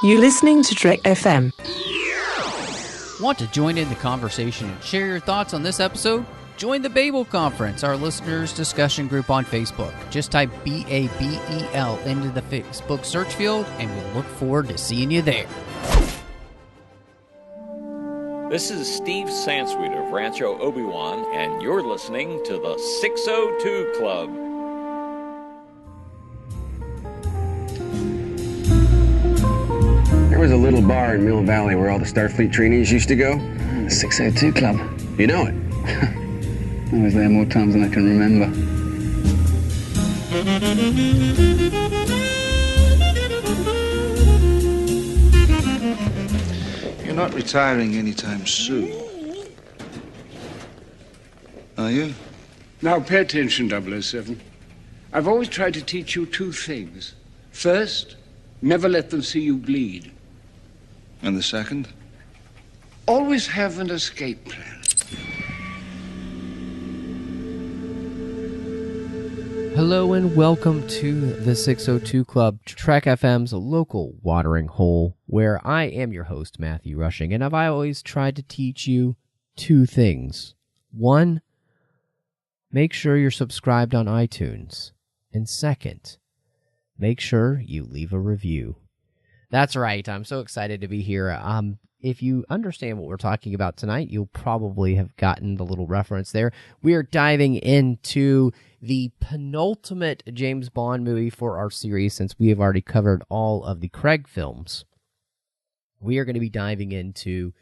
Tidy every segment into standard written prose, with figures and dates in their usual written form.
You're listening to Trek FM. Want to join in the conversation and share your thoughts on this episode? Join the Babel Conference, our listeners' discussion group on Facebook. Just type BABEL into the Facebook search field, and we'll look forward to seeing you there. This is Steve Sansweet of Rancho Obi-Wan, and you're listening to the 602 Club. There was a little bar in Mill Valley where all the Starfleet trainees used to go. The 602 Club. You know it. I was there more times than I can remember. You're not retiring anytime soon, are you? Now pay attention, 007. I've always tried to teach you two things. First, never let them see you bleed. And the second? Always have an escape plan. Hello and welcome to the 602 Club, Trek FM's local watering hole, where I am your host, Matthew Rushing, and I've always tried to teach you two things. One, make sure you're subscribed on iTunes. And second, make sure you leave a review. That's right, I'm so excited to be here. If you understand what we're talking about tonight, you'll probably have gotten the little reference there. We are diving into the penultimate James Bond movie for our series, since we have already covered all of the Craig films. We are going to be diving into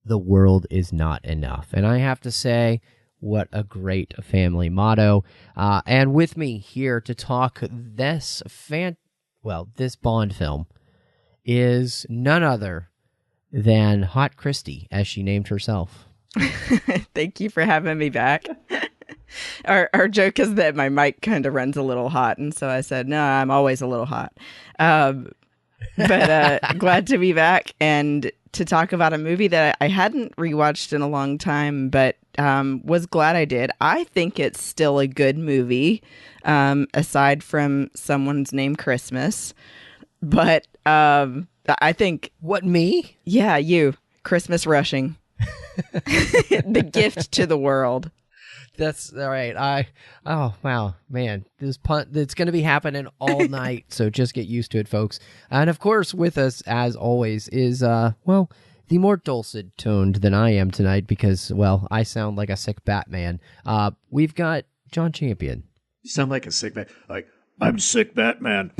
The World Is Not Enough. And I have to say, what a great family motto. And with me here to talk this Bond film is none other than Hot Christie, as she named herself. Thank you for having me back. Our joke is that my mic kind of runs a little hot, and so I said, no, I'm always a little hot. But glad to be back and to talk about a movie that I hadn't rewatched in a long time, but was glad I did. I think it's still a good movie, aside from someone's name Christmas. But I think... What, me? Yeah, you. Christmas Rushing. The gift to the world. That's all right. Oh, wow, man. This punt, it's going to be happening all night, so just get used to it, folks. And, of course, with us, as always, is, the more dulcet-toned than I am tonight because, I sound like a sick Batman. We've got John Champion. You sound like a sick man. Like, I'm sick, Batman.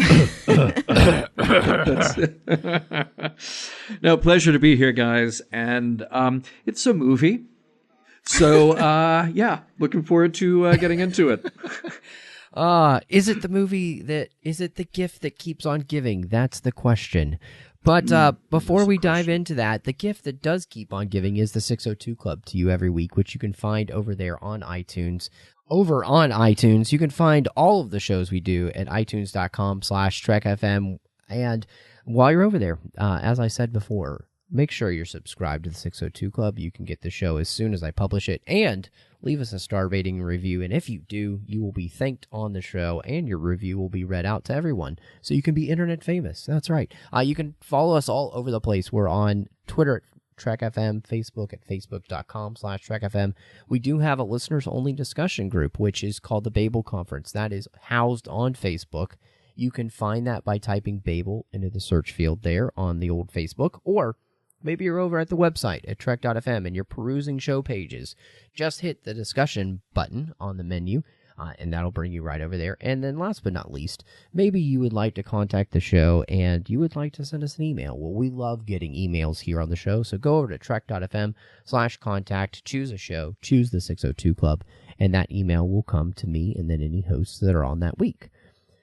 No, pleasure to be here, guys. And it's a movie. So, looking forward to getting into it. Is it the movie is it the gift that keeps on giving? That's the question. But before we dive into that, the gift that does keep on giving is the 602 Club to you every week, which you can find over there on iTunes. Over on iTunes, you can find all of the shows we do at itunes.com/TrekFM. And while you're over there, as I said before, make sure you're subscribed to the 602 Club. You can get the show as soon as I publish it. And leave us a star rating and review. And if you do, you will be thanked on the show, and your review will be read out to everyone. So you can be internet famous. That's right. You can follow us all over the place. We're on Twitter at Trek FM, Facebook at facebook.com/Trek FM. We do have a listeners-only discussion group, which is called the Babel Conference. That is housed on Facebook. You can find that by typing Babel into the search field there on the old Facebook, or maybe you're over at the website at Trek.fm and you're perusing show pages. Just hit the discussion button on the menu, and that'll bring you right over there. And then last but not least, maybe you would like to contact the show and you would like to send us an email. Well, we love getting emails here on the show, so go over to Trek.fm/contact, choose a show, choose the 602 Club, and that email will come to me and then any hosts that are on that week.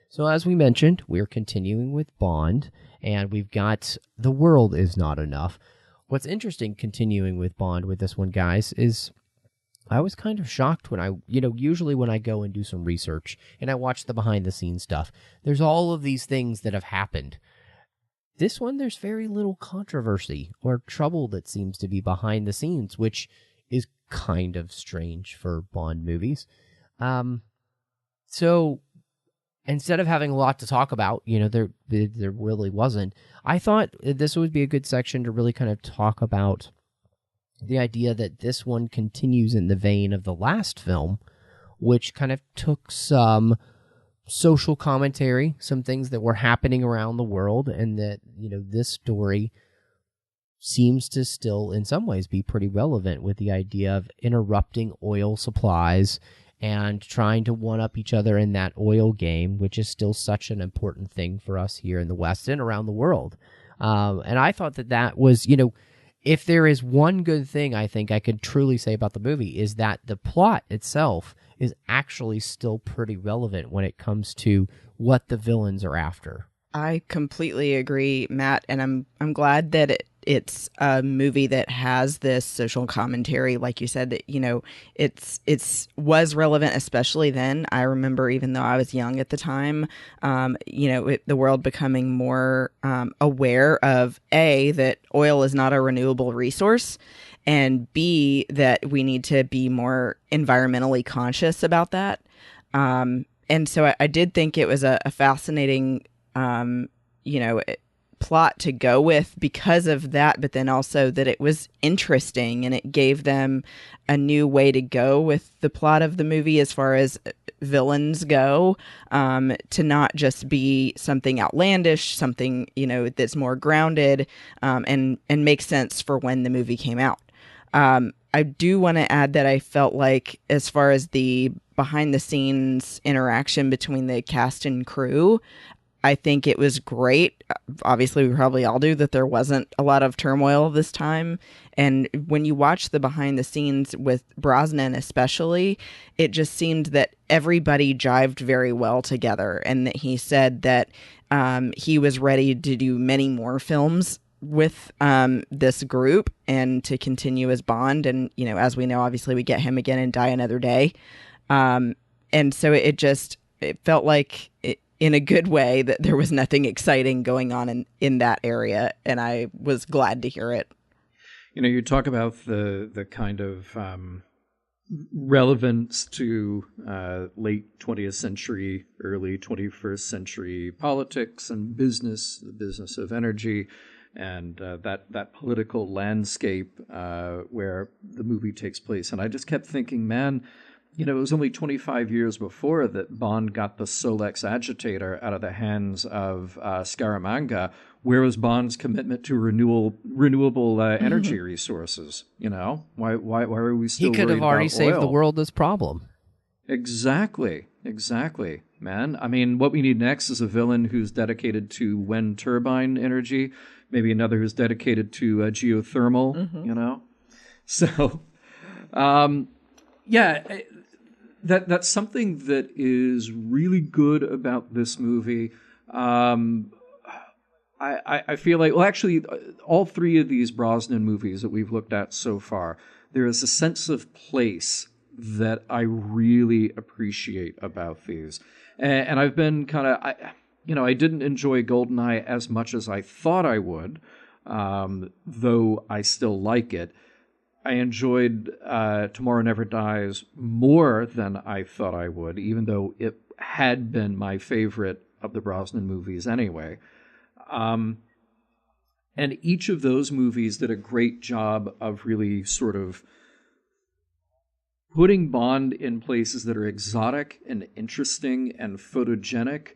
So as we mentioned, we're continuing with Bond, and we've got The World Is Not Enough. What's interesting continuing with Bond with this one, guys, is I was kind of shocked when usually when I go and do some research and I watch the behind-the-scenes stuff, there's all of these things that have happened. This one, there's very little controversy or trouble that seems to be behind the scenes, which is kind of strange for Bond movies. So instead of having a lot to talk about, there really wasn't. I thought this would be a good section to really kind of talk about the idea that this one continues in the vein of the last film, which kind of took some social commentary, some things that were happening around the world, and that, this story seems to still, in some ways, be pretty relevant with the idea of interrupting oil supplies and trying to one-up each other in that oil game, which is still such an important thing for us here in the West and around the world. And I thought that was, if there is one good thing I think I could truly say about the movie, is that the plot itself is actually still pretty relevant when it comes to what the villains are after. I completely agree, Matt, and I'm glad that it's a movie that has this social commentary, like you said, that it's was relevant, especially then. I remember, even though I was young at the time, the world becoming more aware of A, that oil is not a renewable resource, and B, that we need to be more environmentally conscious about that. And so I did think it was a fascinating plot to go with because of that, but then also that it was interesting and it gave them a new way to go with the plot of the movie as far as villains go, to not just be something outlandish, something, that's more grounded, and makes sense for when the movie came out. I do want to add that I felt like, as far as the behind the scenes interaction between the cast and crew, I think it was great. Obviously, we probably all do, that there wasn't a lot of turmoil this time. And when you watch the behind the scenes with Brosnan especially, it just seemed that everybody jived very well together. And that he said that he was ready to do many more films with this group and to continue as Bond. And, as we know, obviously we get him again in Die Another Day. And so it felt like in a good way that there was nothing exciting going on in that area. And I was glad to hear it. You talk about the kind of relevance to late 20th century, early 21st century politics and business, the business of energy, and that political landscape where the movie takes place. And I just kept thinking, man, it was only 25 years before that Bond got the Solex agitator out of the hands of Scaramanga. Where was Bond's commitment to renewable energy resources? Why are we still? He could have already saved the world this problem. Exactly, man. I mean, what we need next is a villain who's dedicated to wind turbine energy. Maybe another who's dedicated to geothermal. Mm-hmm. So, yeah. That's something that is really good about this movie. I feel like, well, actually, all three of these Brosnan movies that we've looked at so far, there is a sense of place that I really appreciate about these. And I've been kind of, I didn't enjoy GoldenEye as much as I thought I would, though I still like it. I enjoyed Tomorrow Never Dies more than I thought I would, even though it had been my favorite of the Brosnan movies anyway. And each of those movies did a great job of really sort of putting Bond in places that are exotic and interesting and photogenic,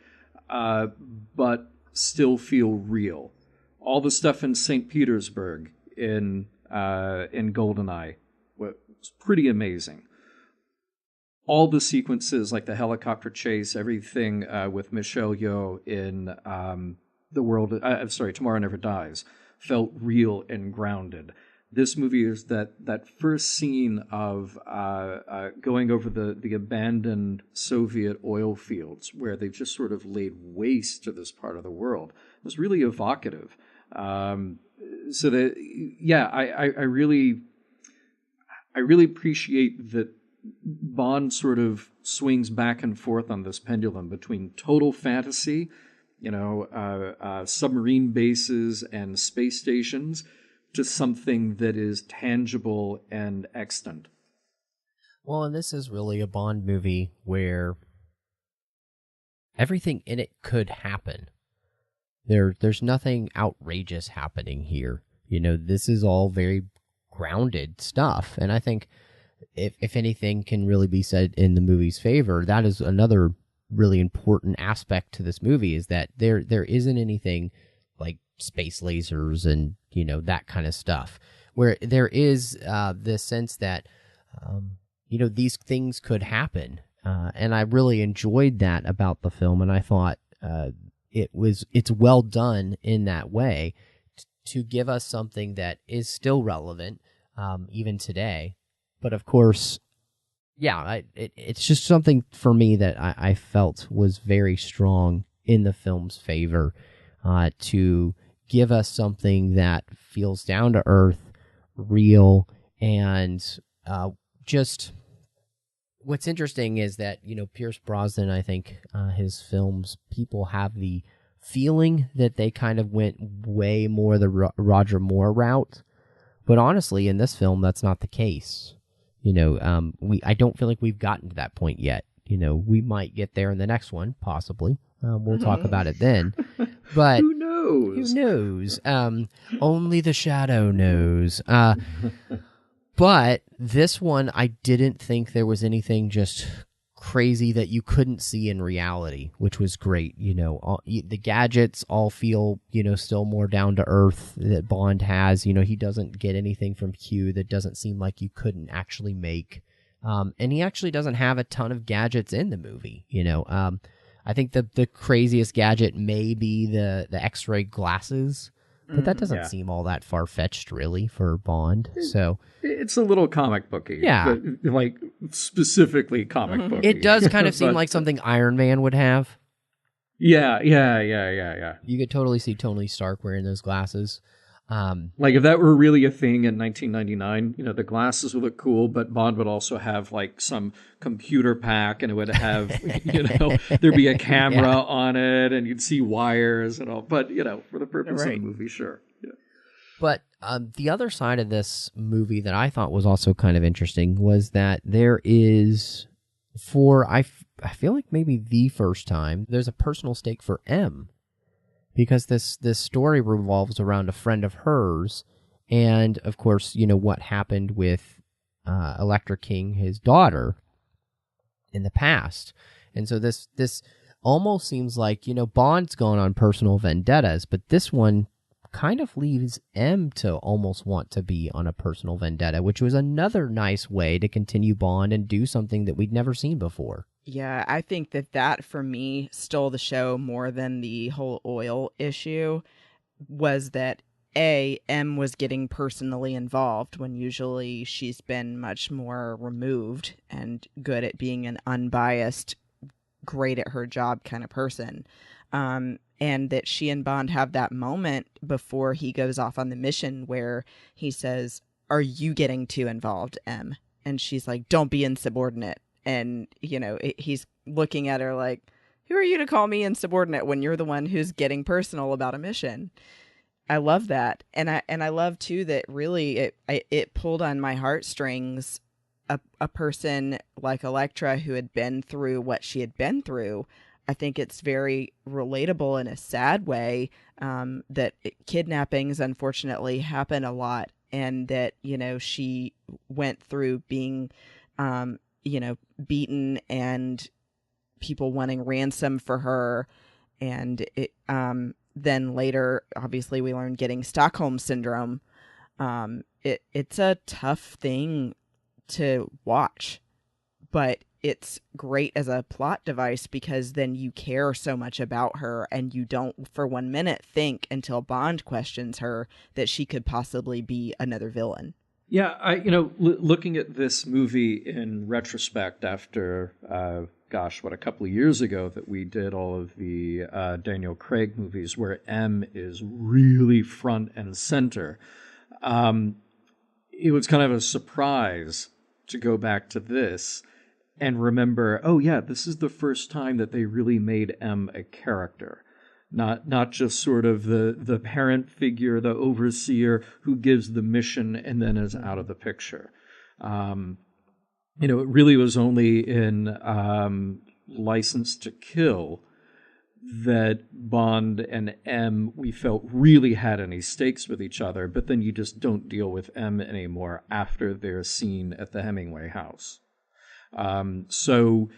but still feel real. All the stuff in St. Petersburg in GoldenEye was pretty amazing. All the sequences, like the helicopter chase, everything with Michelle Yeoh in Tomorrow Never Dies, felt real and grounded. This movie is that first scene of going over the abandoned Soviet oil fields where they've just sort of laid waste to this part of the world. It was really evocative. So that, yeah, I really appreciate that Bond sort of swings back and forth on this pendulum between total fantasy, submarine bases and space stations, to something that is tangible and extant. Well, and this is really a Bond movie where, everything in it could happen. There's nothing outrageous happening here. This is all very grounded stuff. And I think if anything can really be said in the movie's favor, that is another really important aspect to this movie, is that there isn't anything like space lasers and, that kind of stuff, where there is this sense that, these things could happen. And I really enjoyed that about the film. And I thought, it's well done in that way to give us something that is still relevant even today. But of course, it's just something for me that I felt was very strong in the film's favor, to give us something that feels down to earth, real, and just... What's interesting is that, Pierce Brosnan, I think his films, people have the feeling that they kind of went way more the Roger Moore route. But honestly, in this film, that's not the case. I don't feel like we've gotten to that point yet. We might get there in the next one, possibly. We'll talk about it then. But who knows? Who knows? Only the shadow knows. But this one, I didn't think there was anything just crazy that you couldn't see in reality, which was great. The gadgets all feel, still more down to earth that Bond has. He doesn't get anything from Q that doesn't seem like you couldn't actually make. And he actually doesn't have a ton of gadgets in the movie. I think the craziest gadget may be the X-ray glasses. But that doesn't seem all that far-fetched, really, for Bond. So it's a little comic booky. Yeah. But, like, specifically comic booky. It does kind of seem like something Iron Man would have. Yeah. You could totally see Tony Stark wearing those glasses. Like, if that were really a thing in 1999, the glasses would look cool, but Bond would also have, like, some computer pack, and it would have, there'd be a camera on it, and you'd see wires and all. But, for the purpose of the movie, sure. Yeah. But the other side of this movie that I thought was also kind of interesting was that there is, I feel like maybe the first time, there's a personal stake for M. Because this story revolves around a friend of hers, and of course, what happened with Elektra King, his daughter, in the past. And so this almost seems like, Bond's gone on personal vendettas, but this one kind of leaves M to almost want to be on a personal vendetta, which was another nice way to continue Bond and do something that we'd never seen before. Yeah, I think that for me stole the show more than the whole oil issue, was that M was getting personally involved when usually she's been much more removed and good at being an unbiased, great at her job kind of person. And that she and Bond have that moment before he goes off on the mission where he says, "Are you getting too involved, M?" And she's like, "Don't be insubordinate." And, he's looking at her like, who are you to call me insubordinate when you're the one who's getting personal about a mission? I love that. And I love, too, that really it pulled on my heartstrings a person like Elektra who had been through what she had been through. I think it's very relatable in a sad way, that kidnappings, unfortunately, happen a lot. And that, she went through being... beaten and people wanting ransom for her. And then later, obviously, we learned getting Stockholm Syndrome. It's a tough thing to watch, but it's great as a plot device because then you care so much about her and you don't for 1 minute think until Bond questions her that she could possibly be another villain. Yeah, looking at this movie in retrospect after, a couple of years ago that we did all of the Daniel Craig movies where M is really front and center, it was kind of a surprise to go back to this and remember, oh yeah, this is the first time that they really made M a character. Not just sort of the parent figure, the overseer who gives the mission and then is out of the picture. It really was only in License to Kill that Bond and M, we felt really had any stakes with each other, but then you just don't deal with M anymore after their scene at the Hemingway house. So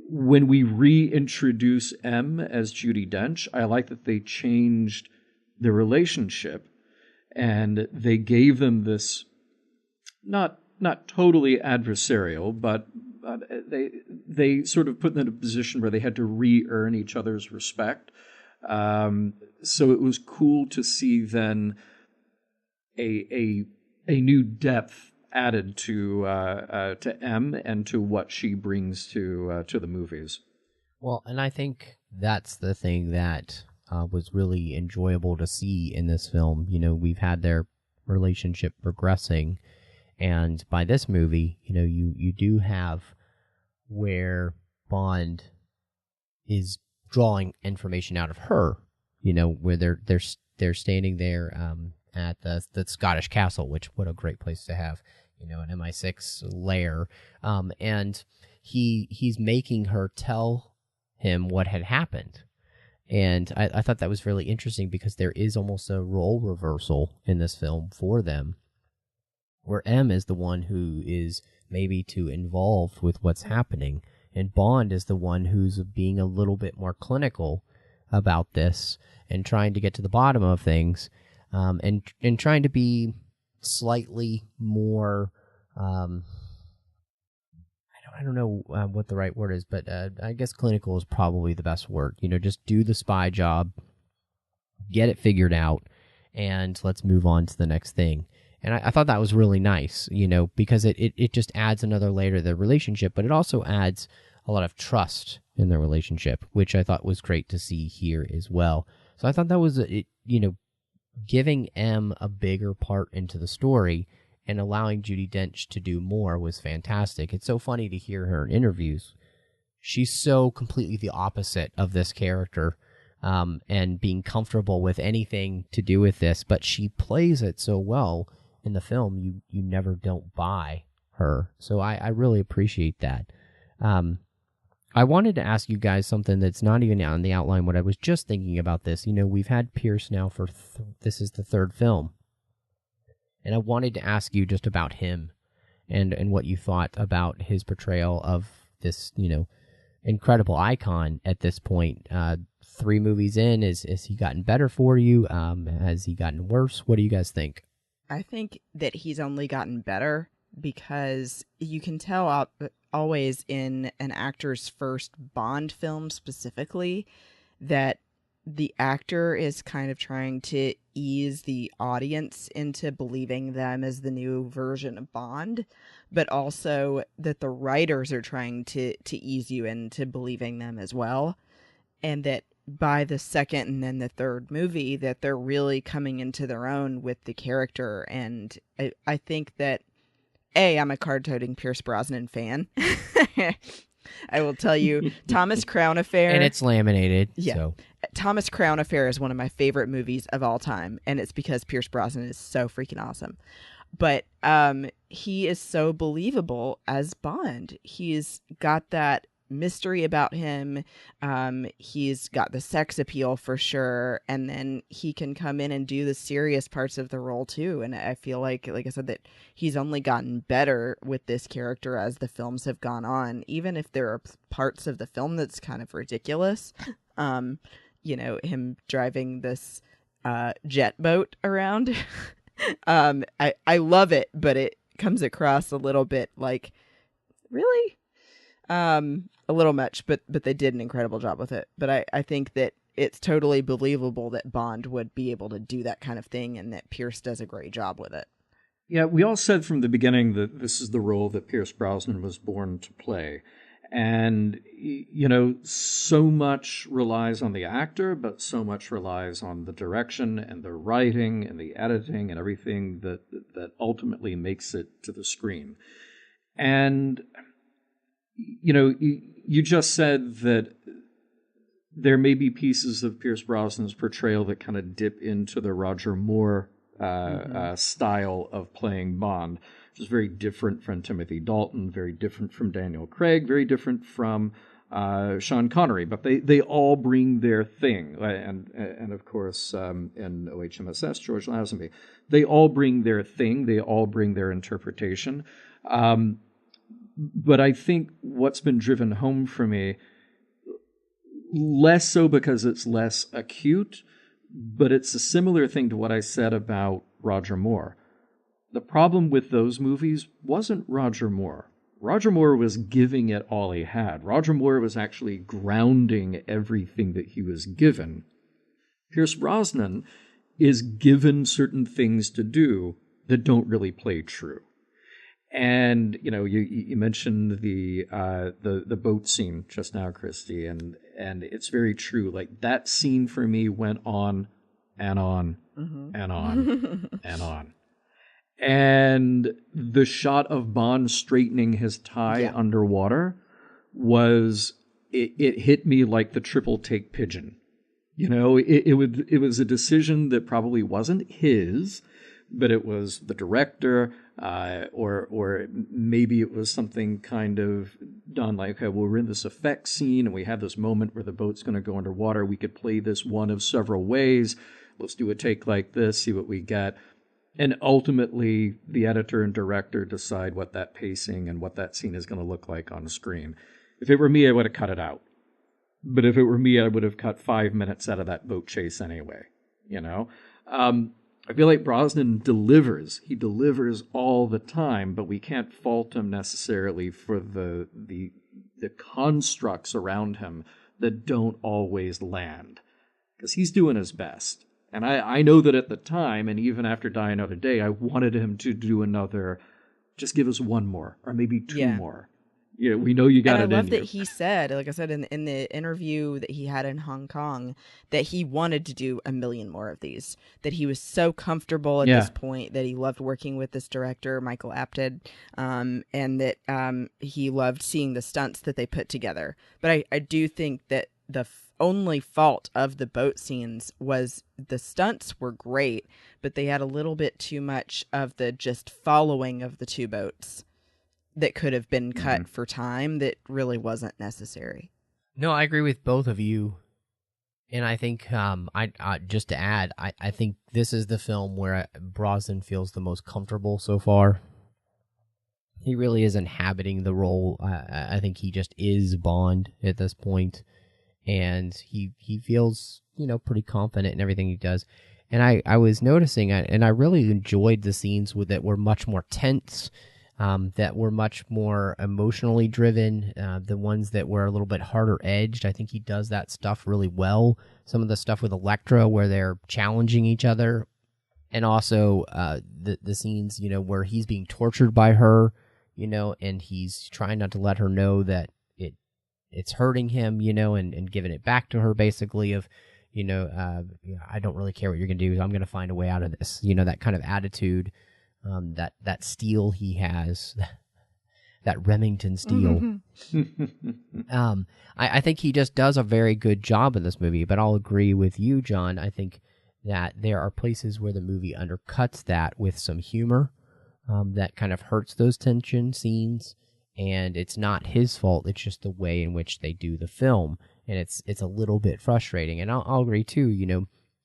when we reintroduce M as Judi Dench, I like that they changed the relationship and they gave them this not totally adversarial, but they sort of put them in a position where they had to re-earn each other's respect. So it was cool to see then a new depth added to M and to what she brings to the movies. Well, and I think that's the thing that was really enjoyable to see in this film. You know, we've had their relationship progressing, and by this movie, you know, you do have where Bond is drawing information out of her. You know, where they're standing there at the Scottish castle, which what a great place to have. You know, an MI6 lair, and he's making her tell him what had happened. And I thought that was really interesting because there is almost a role reversal in this film for them, where M is the one who is maybe too involved with what's happening, and Bond is the one who's being a little bit more clinical about this and trying to get to the bottom of things, and trying to be slightly more I don't know what the right word is, but I guess clinical is probably the best word. You know, just do the spy job, get it figured out, and let's move on to the next thing. And I thought that was really nice, you know, because it just adds another layer to the relationship, but it also adds a lot of trust in the relationship, which I thought was great to see here as well. So I thought that was, you know, giving M a bigger part into the story and allowing Judi Dench to do more was fantastic. It's so funny to hear her in interviews. She's so completely the opposite of this character, and being comfortable with anything to do with this, but she plays it so well in the film, you never don't buy her. So I really appreciate that. I wanted to ask you guys something that's not even on the outline, what I was just thinking about this. You know, we've had Pierce now for, this is the third film. And I wanted to ask you just about him and what you thought about his portrayal of this, you know, incredible icon at this point. 3 movies in, is he gotten better for you? Has he gotten worse? What do you guys think? I think that he's only gotten better because you can tell always in an actor's first Bond film specifically that the actor is kind of trying to ease the audience into believing them as the new version of Bond, but also that the writers are trying to ease you into believing them as well. And that by the second and then the third movie, that they're really coming into their own with the character. And I think that, I'm a card-toting Pierce Brosnan fan. I will tell you, Thomas Crown Affair. And it's laminated. Yeah. So. Thomas Crown Affair is one of my favorite movies of all time, and it's because Pierce Brosnan is so freaking awesome. But he is so believable as Bond. He's got that mystery about him. He's got the sex appeal for sure, and then he can come in and do the serious parts of the role too. And I feel like I said, that he's only gotten better with this character as the films have gone on, even if there are parts of the film that's kind of ridiculous. You know, him driving this jet boat around. I love it, but it comes across a little bit like, really? A little much, but they did an incredible job with it. But I think that it's totally believable that Bond would be able to do that kind of thing, and that Pierce does a great job with it. Yeah, we all said from the beginning that this is the role that Pierce Brosnan was born to play. And, you know, so much relies on the actor, but so much relies on the direction and the writing and the editing and everything that ultimately makes it to the screen. And, you know, you just said that there may be pieces of Pierce Brosnan's portrayal that kind of dip into the Roger Moore style of playing Bond, which is very different from Timothy Dalton, very different from Daniel Craig, very different from Sean Connery, but they all bring their thing, and of course in OHMSS, George Lazenby, they all bring their thing, they all bring their interpretation. But I think what's been driven home for me, less so because it's less acute, but it's a similar thing to what I said about Roger Moore. The problem with those movies wasn't Roger Moore. Roger Moore was giving it all he had. Roger Moore was actually grounding everything that he was given. Pierce Brosnan is given certain things to do that don't really play true. And you mentioned the boat scene just now, Christy, and it's very true. Like, that scene for me went on and on and on and on. And the shot of Bond straightening his tie underwater it hit me like the triple take pigeon. It was a decision that probably wasn't his, but it was the director, or maybe it was something kind of done like, okay, well, we're in this effect scene and we have this moment where the boat's going to go underwater. We could play this one of several ways. Let's do a take like this, see what we get. And ultimately, the editor and director decide what that pacing and what that scene is going to look like on the screen. If it were me, I would have cut it out. But if it were me, I would have cut 5 minutes out of that boat chase anyway. I feel like Brosnan delivers. He delivers all the time, but we can't fault him necessarily for the constructs around him that don't always land. Because he's doing his best. And I know that at the time, and even after Die Another Day, I wanted him to do another, just give us one more, or maybe two more. We know you got it in you. I love that he said, like I said, in the interview that he had in Hong Kong, that he wanted to do 1 million more of these, that he was so comfortable at this point, that he loved working with this director, Michael Apted, and that he loved seeing the stunts that they put together. But I do think that the only fault of the boat scenes was the stunts were great, but they had a little bit too much of the just following of the two boats that could have been cut for time that really wasn't necessary. No, I agree with both of you. And I think, I just to add, I think this is the film where Brosnan feels the most comfortable so far. He really is inhabiting the role. I think he just is Bond at this point. And he feels, pretty confident in everything he does. And I was noticing, and I really enjoyed the scenes that were much more tense, that were much more emotionally driven, the ones that were a little bit harder edged. I think he does that stuff really well. Some of the stuff with Elektra where they're challenging each other, and also the scenes, where he's being tortured by her, and he's trying not to let her know that it's hurting him, and giving it back to her, basically, of, I don't really care what you're going to do. I'm going to find a way out of this. That kind of attitude, that steel he has, that Remington steel. I think he just does a very good job in this movie, but I'll agree with you, John. I think that there are places where the movie undercuts that with some humor, that kind of hurts those tension scenes. And it's not his fault. It's just the way in which they do the film, and it's a little bit frustrating. And I'll agree too.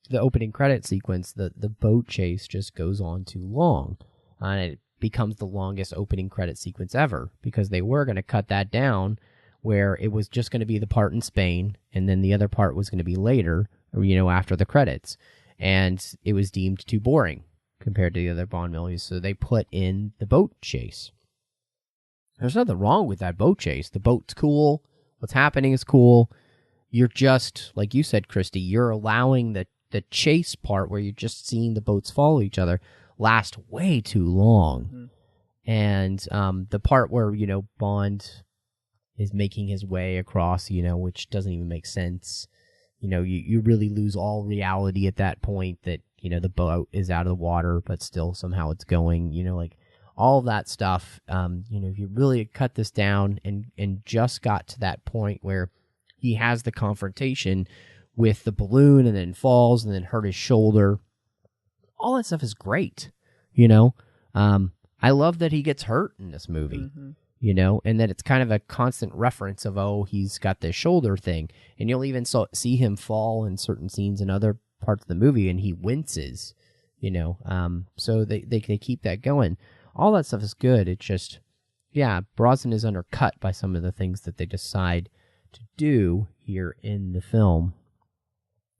The opening credit sequence, the boat chase just goes on too long, and it becomes the longest opening credit sequence ever, because they were going to cut that down, where it was just going to be the part in Spain, and then the other part was going to be later, after the credits, and it was deemed too boring compared to the other Bond movies, so they put in the boat chase. There's nothing wrong with that boat chase. The boat's cool. What's happening is cool. You're just, like you said, Christy, you're allowing the chase part where you're just seeing the boats follow each other last way too long. And the part where, Bond is making his way across, which doesn't even make sense. You really lose all reality at that point that, the boat is out of the water, but still somehow it's going, all of that stuff, if you really cut this down and just got to that point where he has the confrontation with the balloon and then falls and then hurt his shoulder, all that stuff is great, I love that he gets hurt in this movie. you know, and that it's kind of a constant reference of, oh, he's got this shoulder thing. And you'll even see him fall in certain scenes in other parts of the movie, and he winces, you know. So they keep that going. All that stuff is good. It's just, yeah, Brosnan is undercut by some of the things that they decide to do here in the film.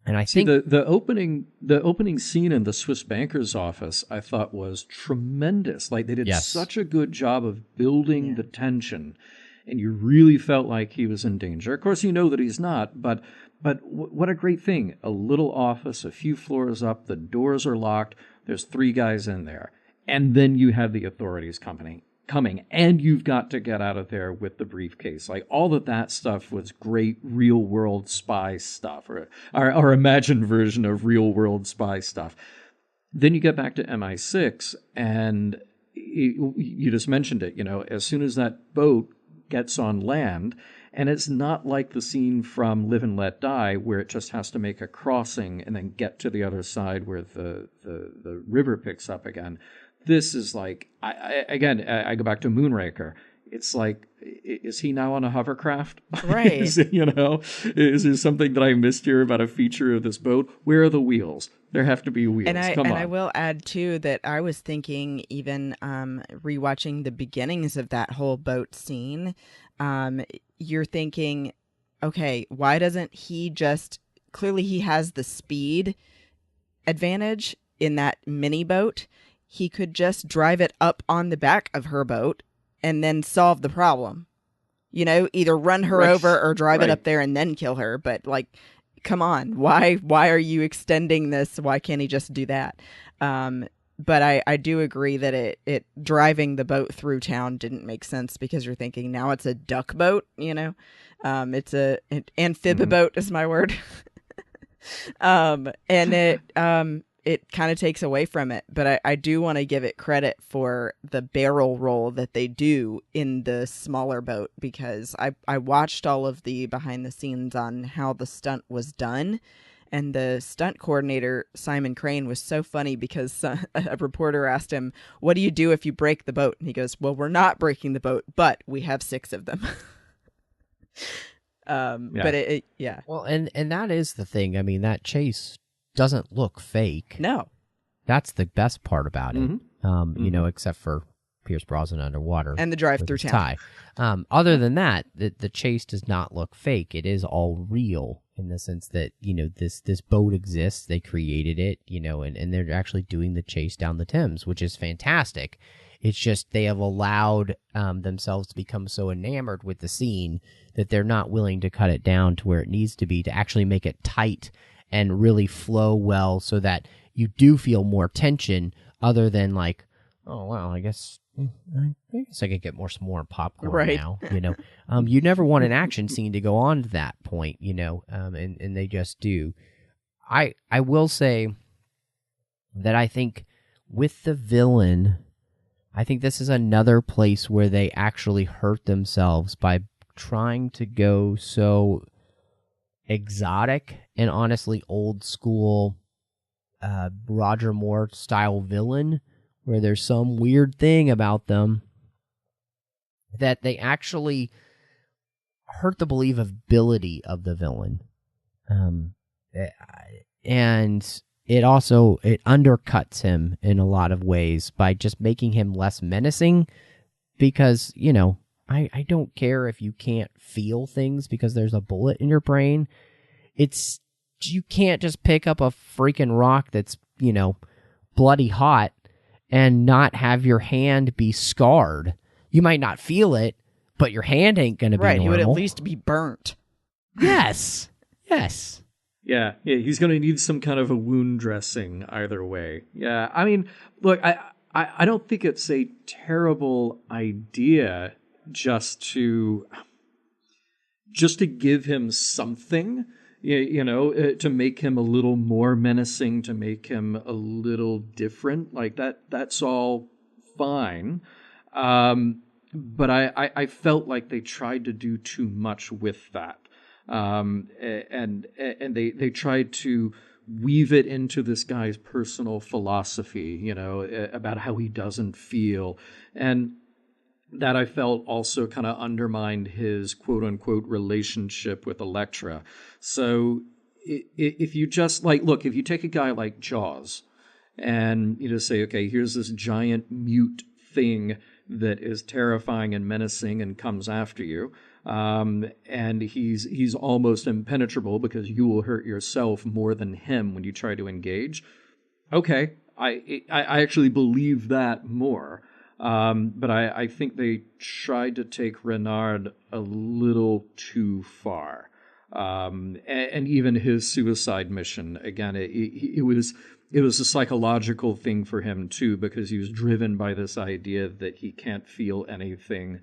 And I think the opening scene in the Swiss banker's office, I thought, was tremendous. Like, they did such a good job of building the tension, and you really felt like he was in danger. Of course, you know that he's not, but what a great thing. A little office, a few floors up, the doors are locked, there's 3 guys in there, and then you have the authorities coming, and you've got to get out of there with the briefcase. Like, all of that stuff was great real-world spy stuff, or our imagined version of real-world spy stuff. Then you get back to MI6, and you just mentioned it, you know, as soon as that boat gets on land, and it's not like the scene from Live and Let Die, where it just has to make a crossing and then get to the other side where the river picks up again. This is like, I go back to Moonraker. It's like, is he now on a hovercraft? Right. Is there something that I missed here about a feature of this boat? Where are the wheels? There have to be wheels. Come on. I will add, too, that I was thinking, even rewatching the beginnings of that whole boat scene, you're thinking, okay, why doesn't he just, clearly he has the speed advantage in that mini boat. He could just drive it up on the back of her boat and then solve the problem. You know, either run her over or drive it up there and then kill her. But, like, come on, why are you extending this? Why can't he just do that? But I do agree that it driving the boat through town didn't make sense, because you're thinking, now it's a duck boat, you know? It's an amphib boat is my word. And it kind of takes away from it. But I do want to give it credit for the barrel roll that they do in the smaller boat, because I watched all of the behind the scenes on how the stunt was done. And the stunt coordinator, Simon Crane, was so funny, because a reporter asked him, what do you do if you break the boat? And he goes, well, we're not breaking the boat, but we have 6 of them. But Well, and that is the thing. I mean, that chase doesn't look fake. No. That's the best part about it. You know, except for Pierce Brosnan underwater. And the drive through town. Other than that, the chase does not look fake. It is all real, in the sense that, you know, this boat exists. They created it, you know, and they're actually doing the chase down the Thames, which is fantastic. It's just they have allowed themselves to become so enamored with the scene that they're not willing to cut it down to where it needs to be, to actually make it tight and really flow well, so that you do feel more tension, other than like, oh, wow, I guess I could get some more popcorn now, you know. You never want an action scene to go on to that point, you know, and they just do. I will say that I think with the villain, I think this is another place where they actually hurt themselves by trying to go so exotic and honestly old school Roger Moore style villain, where there's some weird thing about them that they actually hurt the believability of the villain. And it undercuts him in a lot of ways by just making him less menacing, because, you know, I don't care if you can't feel things because there's a bullet in your brain. You can't just pick up a freaking rock that's, you know, bloody hot and not have your hand be scarred. You might not feel it, but your hand ain't going to be normal. You would at least be burnt. Yes. Yes. Yeah, he's going to need some kind of a wound dressing either way. Yeah, I mean, look, I don't think it's a terrible idea just to give him something, you know, to make him a little more menacing, to make him a little different. Like that's all fine. But I felt like they tried to do too much with that. And they tried to weave it into this guy's personal philosophy, you know, about how he doesn't feel. And that I felt also kind of undermined his quote-unquote relationship with Elektra. So if you just, like, look, if you take a guy like Jaws and you just say, okay, here's this giant mute thing that is terrifying and menacing and comes after you, and he's almost impenetrable because you will hurt yourself more than him when you try to engage. Okay, I actually believe that more. But I think they tried to take Renard a little too far. And even his suicide mission, again, it was a psychological thing for him too, because he was driven by this idea that he can't feel anything,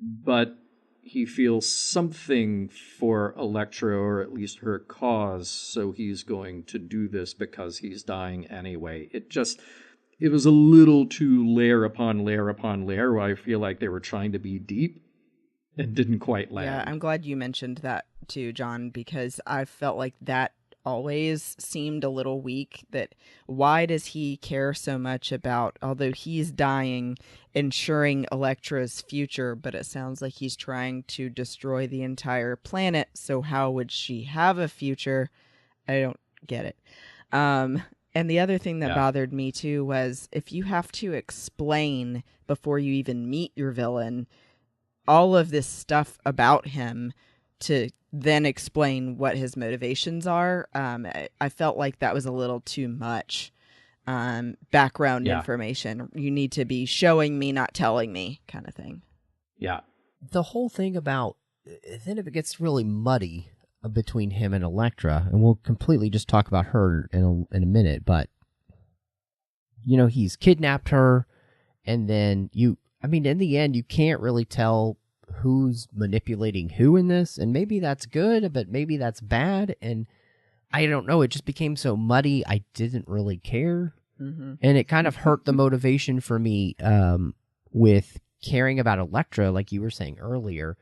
but he feels something for Elektra, or at least her cause, so he's going to do this because he's dying anyway. It was a little too layer upon layer upon layer, where I feel like they were trying to be deep and didn't quite land. Yeah, I'm glad you mentioned that too, John, because I felt like that always seemed a little weak. That why does he care so much about, although he's dying, ensuring Elektra's future, but it sounds like he's trying to destroy the entire planet, so how would she have a future? I don't get it. And the other thing that bothered me too was, if you have to explain before you even meet your villain all of this stuff about him to then explain what his motivations are, I felt like that was a little too much background information. You need to be showing me, not telling me, kind of thing. Yeah. The whole thing about, then it gets really muddy between him and Elektra, and we'll completely just talk about her in a minute, but, you know, he's kidnapped her, and then in the end, you can't really tell who's manipulating who in this, and maybe that's good, but maybe that's bad, and I don't know, it just became so muddy, I didn't really care, and it kind of hurt the motivation for me with caring about Elektra, like you were saying earlier,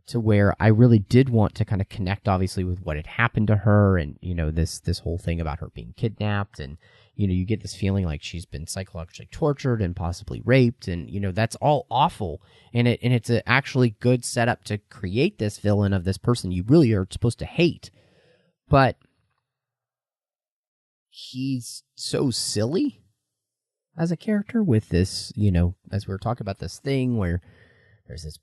to where I really did want to kind of connect, obviously, with what had happened to her, and, you know, this whole thing about her being kidnapped, and, you know, you get this feeling like she's been psychologically tortured and possibly raped, and, you know, that's all awful, and it's a actually good setup to create this villain of this person you really are supposed to hate, but he's so silly as a character with this, you know, as we were talking about this thing where there's this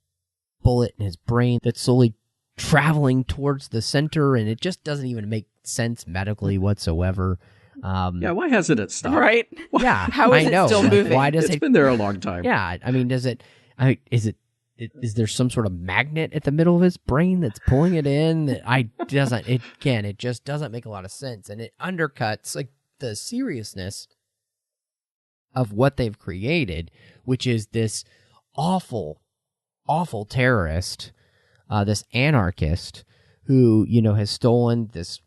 bullet in his brain that's slowly traveling towards the center, and it just doesn't even make sense medically whatsoever. Why hasn't it stopped? Right? Yeah, how is it still moving? Why does It's been there a long time. Yeah, I mean, is there some sort of magnet at the middle of his brain that's pulling it in? It just doesn't make a lot of sense, and it undercuts like the seriousness of what they've created, which is this awful terrorist, this anarchist who, you know, has stolen this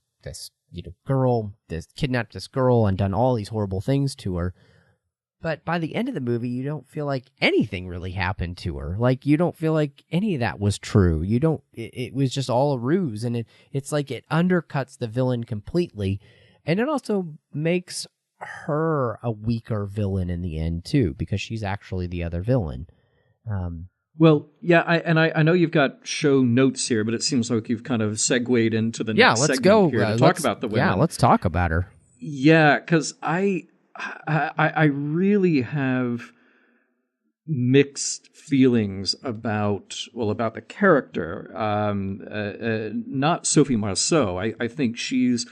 you know, girl, kidnapped this girl and done all these horrible things to her. But by the end of the movie, you don't feel like anything really happened to her. Like, you don't feel like any of that was true. It was just all a ruse, and it's like it undercuts the villain completely, and it also makes her a weaker villain in the end too, because she's actually the other villain. Well, yeah, I know you've got show notes here, but it seems like you've kind of segued into the next let's segment go. here to talk about the women. Yeah, let's talk about her. Yeah, because I really have mixed feelings about the character. Not Sophie Marceau. I think she's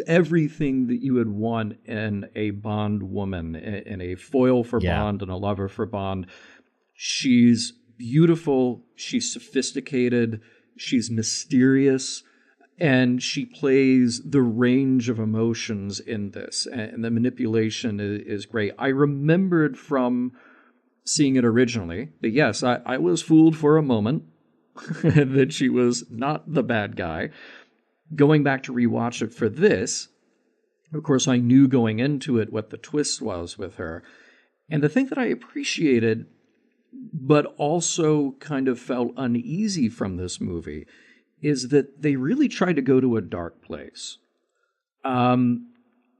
everything that you would want in a Bond woman, in a foil for Bond and a lover for Bond. She's beautiful, she's sophisticated, she's mysterious, and she plays the range of emotions in this, and the manipulation is great. I remembered from seeing it originally that, yes, I was fooled for a moment that she was not the bad guy. Going back to rewatch it for this, of course, I knew going into it what the twist was with her. And the thing that I appreciated, but also kind of felt uneasy from this movie, is that they really tried to go to a dark place. And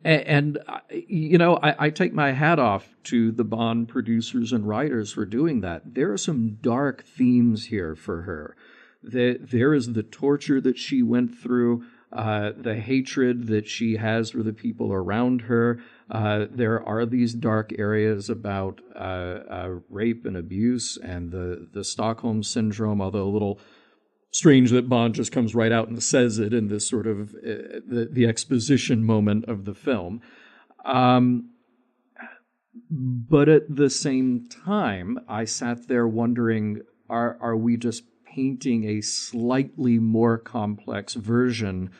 And you know, I take my hat off to the Bond producers and writers for doing that. There are some dark themes here for her. There is the torture that she went through, the hatred that she has for the people around her. There are these dark areas about rape and abuse and the Stockholm Syndrome, although a little strange that Bond just comes right out and says it in this sort of the exposition moment of the film. But at the same time, I sat there wondering, are we just painting a slightly more complex version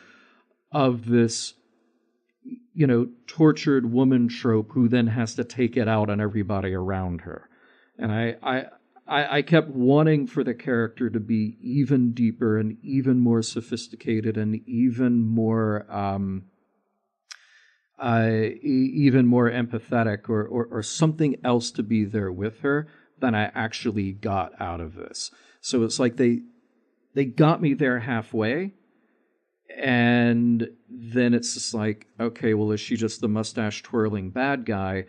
of this, you know, tortured woman trope who then has to take it out on everybody around her? And I kept wanting for the character to be even deeper and even more sophisticated and even more empathetic or something else to be there with her than I actually got out of this. So it's like they got me there halfway, and then it's just like, okay, well, is she just the mustache twirling bad guy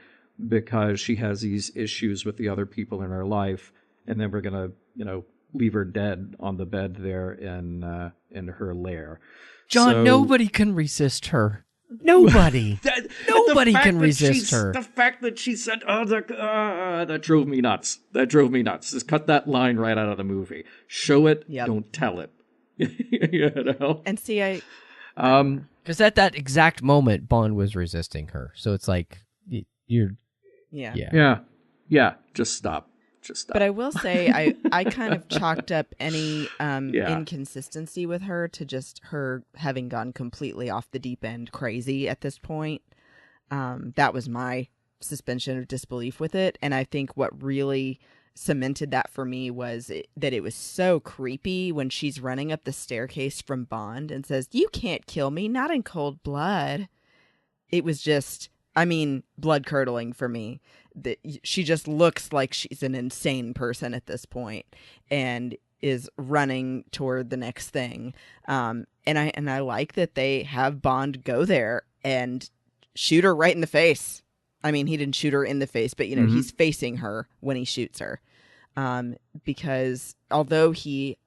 because she has these issues with the other people in her life? And then we're gonna, you know, leave her dead on the bed there in her lair. John, So, nobody can resist her. Nobody. Nobody can resist her. The fact that she said, that drove me nuts. That drove me nuts. Just cut that line right out of the movie. Show it, don't tell it. You know? And see, Because at that exact moment, Bond was resisting her. So it's like, you're... Yeah. Just stop. But I will say, I kind of chalked up any inconsistency with her to just her having gone completely off the deep end crazy at this point. That was my suspension of disbelief with it. And I think what really cemented that for me was that it was so creepy when she's running up the staircase from Bond and says, "You can't kill me, not in cold blood." It was just, I mean, blood curdling for me. That she just looks like she's an insane person at this point and is running toward the next thing. And I like that they have Bond go there and shoot her right in the face. I mean, he didn't shoot her in the face, but you know, he's facing her when he shoots her. Because although he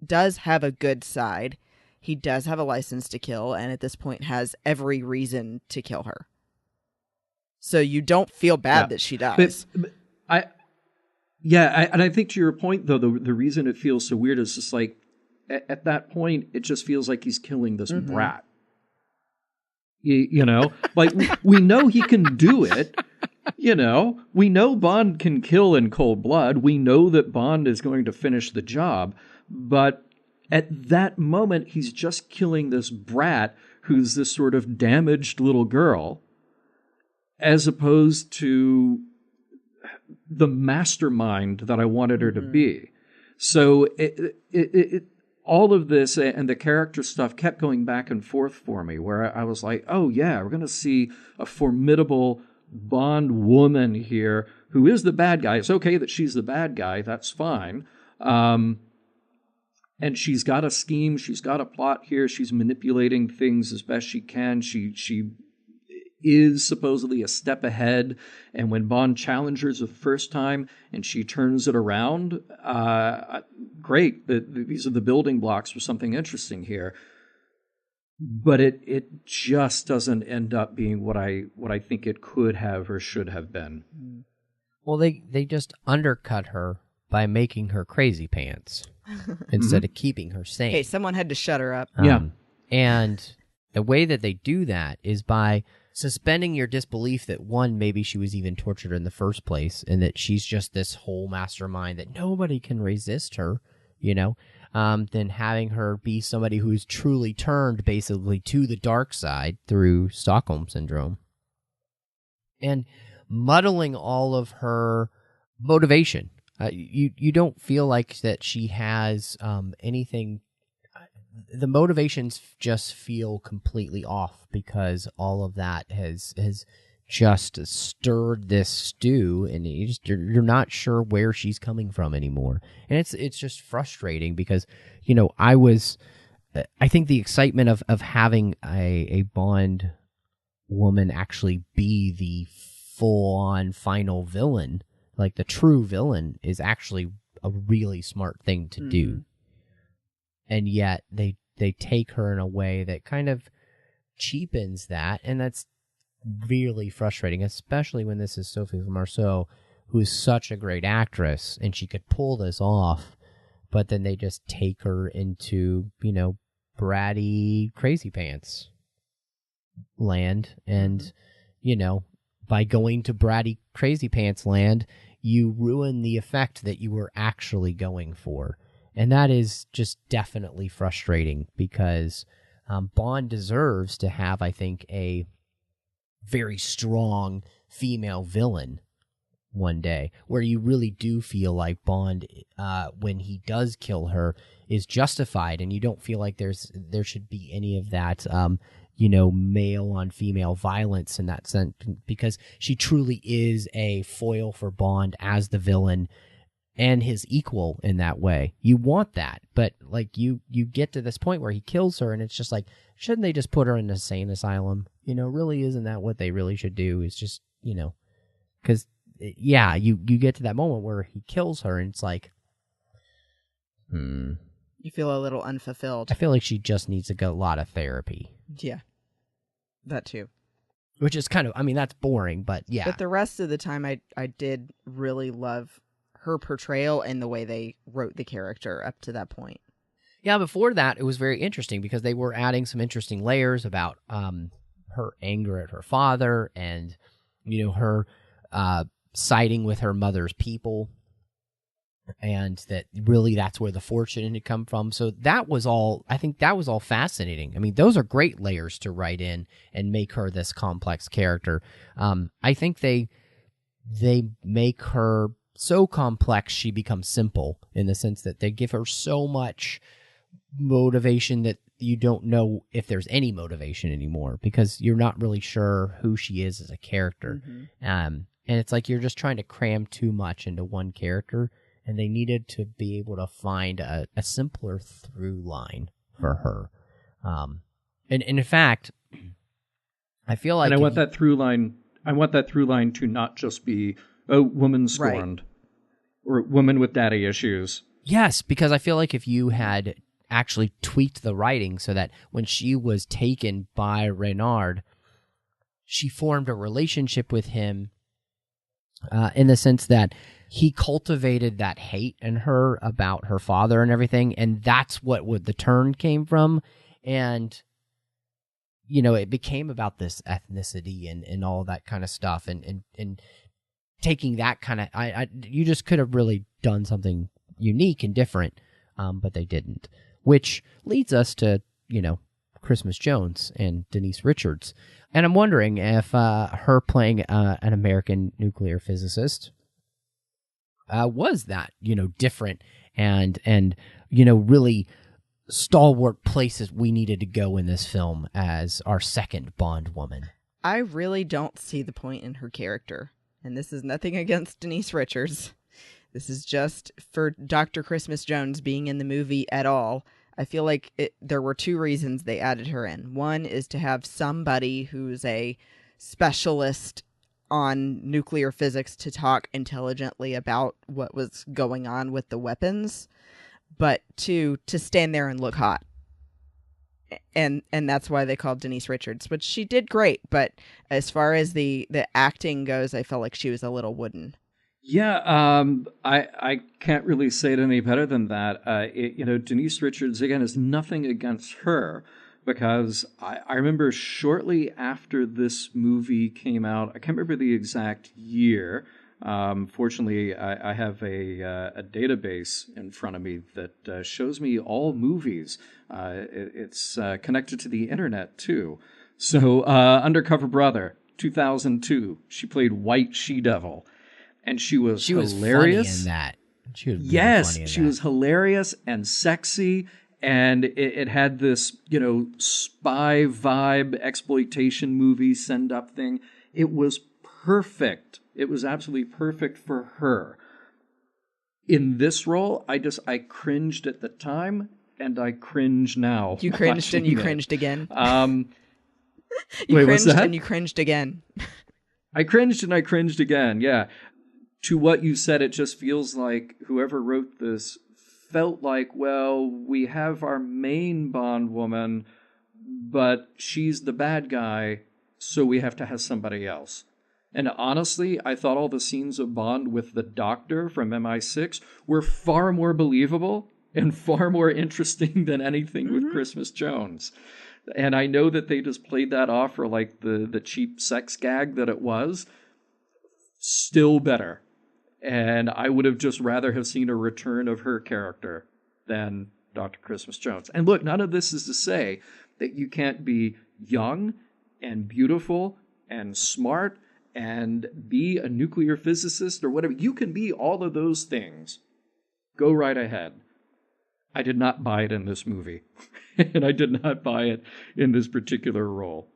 does have a good side, he does have a license to kill, and at this point has every reason to kill her. So you don't feel bad that she dies. But and I think to your point, though, the reason it feels so weird is just like, at that point, it just feels like he's killing this brat. You know? Like, we know he can do it. You know? We know Bond can kill in cold blood. We know that Bond is going to finish the job. But at that moment, he's just killing this brat who's this sort of damaged little girl, as opposed to the mastermind that I wanted her to be. So all of this and the character stuff kept going back and forth for me, where I was like, oh yeah, we're going to see a formidable Bond woman here who is the bad guy. It's okay that she's the bad guy. That's fine. And she's got a scheme. She's got a plot here. She's manipulating things as best she can. She is supposedly a step ahead, and when Bond challenges her the first time and she turns it around, great. These are the building blocks for something interesting here. But it just doesn't end up being what I think it could have or should have been. Well, they just undercut her by making her crazy pants instead of keeping her sane. Hey, someone had to shut her up. And the way that they do that is by suspending your disbelief that, one, maybe she was even tortured in the first place and that she's just this whole mastermind that nobody can resist her, you know, then having her be somebody who's truly turned basically to the dark side through Stockholm Syndrome, and muddling all of her motivation. You don't feel like that she has anything. The motivations just feel completely off because all of that has just stirred this stew, and you're not sure where she's coming from anymore, and it's just frustrating because, you know, I think the excitement of having a Bond woman actually be the full-on final villain, like the true villain, is actually a really smart thing to do. And yet they take her in a way that kind of cheapens that, and that's really frustrating, especially when this is Sophie Marceau, who is such a great actress, and she could pull this off, but then they just take her into, bratty crazy pants land, and, by going to bratty crazy pants land, you ruin the effect that you were actually going for. And that is just definitely frustrating, because Bond deserves to have, I think, a very strong female villain one day, where you really do feel like Bond, when he does kill her, is justified, and you don't feel like there should be any of that, male on female violence in that sense, because she truly is a foil for Bond as the villain and his equal in that way. You want that, but like you get to this point where he kills her, and it's just like, shouldn't they just put her in an insane asylum? Really, isn't that what they really should do? Is just, because you get to that moment where he kills her, and it's like, You feel a little unfulfilled. I feel like she just needs to get a lot of therapy. Yeah, that too. Which is kind of, that's boring, but yeah. But the rest of the time, I did really love her portrayal and the way they wrote the character up to that point. Yeah, before that, it was very interesting, because they were adding some interesting layers about her anger at her father, and, her siding with her mother's people, and that really that's where the fortune had come from. So I think that was all fascinating. Those are great layers to write in and make her this complex character. I think they make her so complex she becomes simple, in the sense that they give her so much motivation that you don't know if there's any motivation anymore, because you're not really sure who she is as a character. And it's like you're just trying to cram too much into one character, and they needed to be able to find a simpler through line for her. And in fact, I feel like, and I want that through line to not just be a woman scorned, or woman with daddy issues. Yes, because I feel like if you had actually tweaked the writing so that when she was taken by Reynard, she formed a relationship with him, in the sense that he cultivated that hate in her about her father and everything, and that's what the turn came from. And, it became about this ethnicity and all that kind of stuff, and taking that kind of, you just could have really done something unique and different, but they didn't. Which leads us to, Christmas Jones and Denise Richards. And I'm wondering if her playing an American nuclear physicist was that, different and really stalwart places we needed to go in this film as our second Bond woman. I really don't see the point in her character. And this is nothing against Denise Richards. This is just for Dr. Christmas Jones being in the movie at all. I feel like there were two reasons they added her in. One is to have somebody who's a specialist on nuclear physics to talk intelligently about what was going on with the weapons, but two, to stand there and look hot. And that's why they called Denise Richards, which she did great. But as far as the acting goes, I felt like she was a little wooden. Yeah, I can't really say it any better than that. Denise Richards, again, is nothing against her, because I remember shortly after this movie came out, I can't remember the exact year. Fortunately, I have a database in front of me that shows me all movies. It's connected to the internet, too. So, Undercover Brother, 2002, she played White She-Devil. And she was hilarious. Funny in that. She was yes, she was hilarious and sexy, and it had this, spy vibe, exploitation movie send-up thing. It was perfect. It was absolutely perfect for her. In this role, I cringed at the time, and I cringe now. You cringed and you cringed again. You Wait, cringed what's that? and you cringed again. I cringed and I cringed again, yeah. To what you said, it just feels like whoever wrote this felt like, well, we have our main Bond woman, but she's the bad guy, so we have to have somebody else. And honestly, I thought all the scenes of Bond with the Doctor from MI6 were far more believable and far more interesting than anything with Christmas Jones. And I know that they just played that off for like the cheap sex gag that it was. Still better. And I would have just rather have seen a return of her character than Dr. Christmas Jones. And look, none of this is to say that you can't be young and beautiful and smart and be a nuclear physicist or whatever. You can be all of those things. Go right ahead. I did not buy it in this movie. And I did not buy it in this particular role.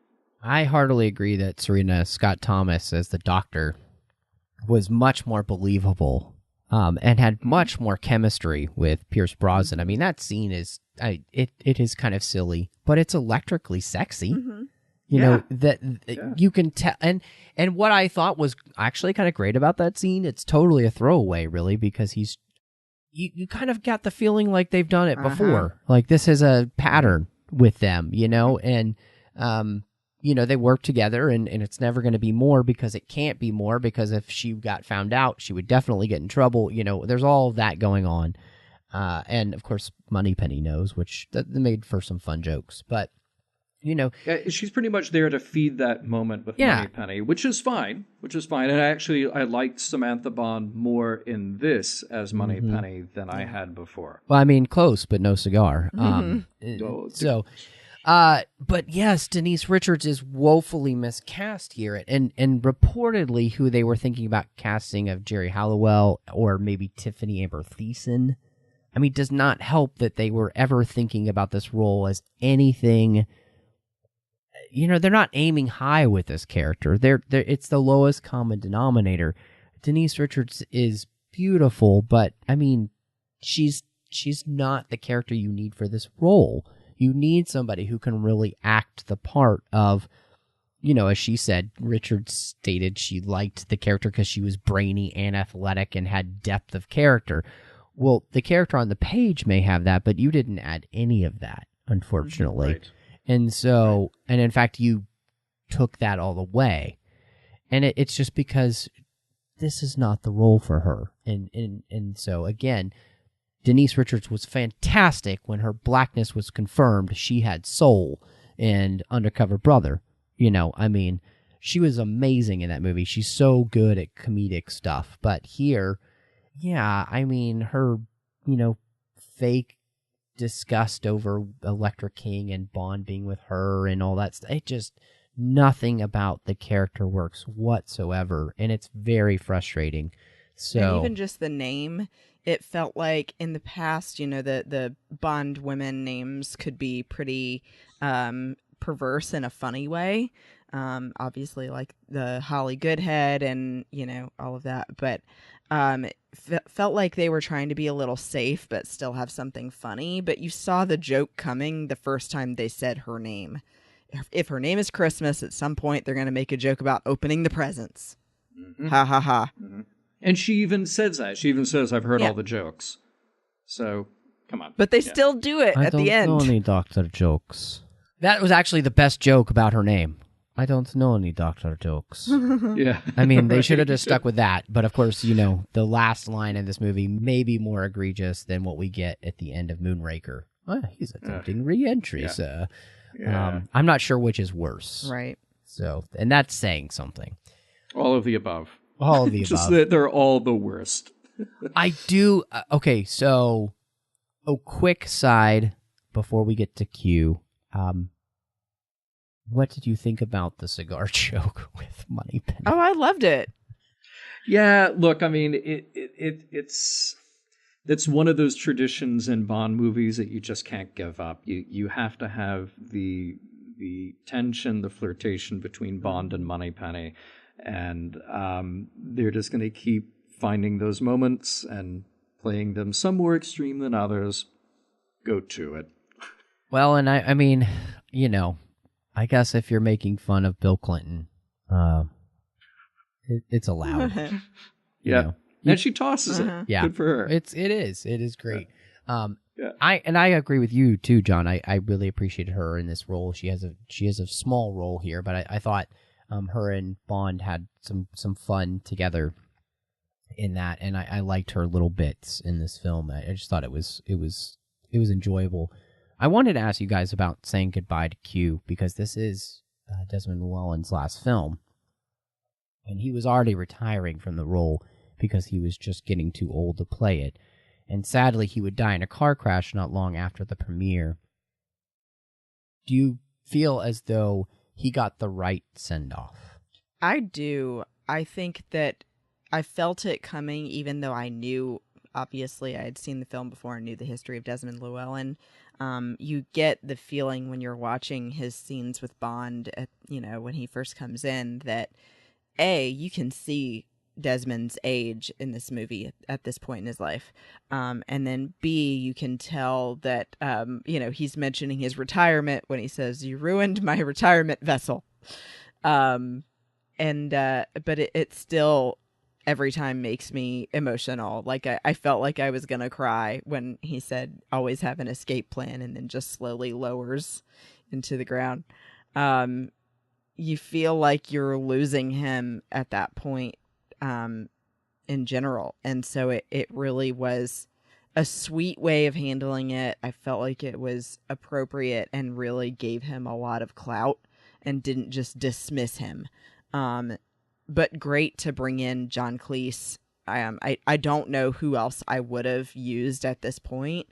I heartily agree that Serena Scott Thomas as the Doctor was much more believable and had much more chemistry with Pierce Brosnan. I mean, that scene is it is kind of silly, but it's electrically sexy. You know, that you can tell. And what I thought was actually kind of great about that scene, it's totally a throwaway, really, because you kind of got the feeling like they've done it before. Like this is a pattern with them, you know, and, you know, they work together and it's never going to be more because it can't be more, because if she got found out, she would definitely get in trouble. You know, there's all of that going on. And of course, Moneypenny knows, which that made for some fun jokes, but you know, she's pretty much there to feed that moment with Moneypenny, which is fine. And I liked Samantha Bond more in this as Moneypenny than I had before. Well, I mean, close, but no cigar. But yes, Denise Richards is woefully miscast here, and reportedly who they were thinking about casting of Jerry Halliwell or maybe Tiffany Amber Thiessen. I mean, does not help that they were ever thinking about this role as anything. You know, they're not aiming high with this character. It's the lowest common denominator. Denise Richards is beautiful, but I mean, she's not the character you need for this role. You need somebody who can really act the part of, you know, as she said, Richards stated she liked the character because she was brainy and athletic and had depth of character. Well, the character on the page may have that, but you didn't add any of that, unfortunately. Right. And so, and in fact, you took that all away. And it's just because this is not the role for her. And so, again, Denise Richards was fantastic when her blackness was confirmed. She had soul and Undercover Brother. You know, I mean, she was amazing in that movie. She's so good at comedic stuff. But here, yeah, I mean, her, you know, fake disgust over Elektra King and Bond being with her and all that stuff. It just, nothing about the character works whatsoever, and it's very frustrating. So, and even just the name, it felt like in the past, you know, the Bond women names could be pretty perverse in a funny way. Obviously, like the Holly Goodhead and, you know, all of that, but it felt like they were trying to be a little safe but still have something funny. But you saw the joke coming the first time they said her name. If her name is Christmas, at some point they're going to make a joke about opening the presents. Ha ha ha. And she even says that. She even says, I've heard all the jokes. So, come on. But they still do it at the end. I don't know any doctor jokes. That was actually the best joke about her name. I don't know any doctor jokes. Yeah. I mean, they should have just stuck with that. But of course, you know, the last line in this movie may be more egregious than what we get at the end of Moonraker. Oh, he's attempting re-entry, sir. Yeah. I'm not sure which is worse. Right. So, and that's saying something. All of the above. All of the Just above. that they're all the worst. I do. Okay, so a quick side before we get to Q. What did you think about the cigar joke with Moneypenny? Oh, I loved it. Yeah, look, I mean, it's one of those traditions in Bond movies that you just can't give up. You have to have the tension, the flirtation between Bond and Moneypenny, and they're just going to keep finding those moments and playing them, some more extreme than others. Go to it. Well, and I mean, you know, I guess if you're making fun of Bill Clinton, it's allowed. Yeah. know. And she tosses it. Yeah. Good for her. It is great. Yeah. I agree with you too, John. I really appreciated her in this role. She has a small role here, but I thought her and Bond had some fun together in that, and I liked her little bits in this film. I just thought it was enjoyable. I wanted to ask you guys about saying goodbye to Q, because this is Desmond Llewellyn's last film, and he was already retiring from the role because he was just getting too old to play it. And sadly, he would die in a car crash not long after the premiere. Do you feel as though he got the right send-off? I do. I think that I felt it coming, even though I knew, obviously, I had seen the film before and knew the history of Desmond Llewellyn. You get the feeling when you're watching his scenes with Bond, when he first comes in, that, A, you can see Desmond's age in this movie at this point in his life. And then B, you can tell that, he's mentioning his retirement when he says, "You ruined my retirement vessel." But it still every time makes me emotional. Like I felt like I was going to cry when he said, "Always have an escape plan," and then just slowly lowers into the ground. You feel like you're losing him at that point. In general. And so it really was a sweet way of handling it. I felt like it was appropriate and really gave him a lot of clout and didn't just dismiss him. But great to bring in John Cleese. I don't know who else I would have used at this point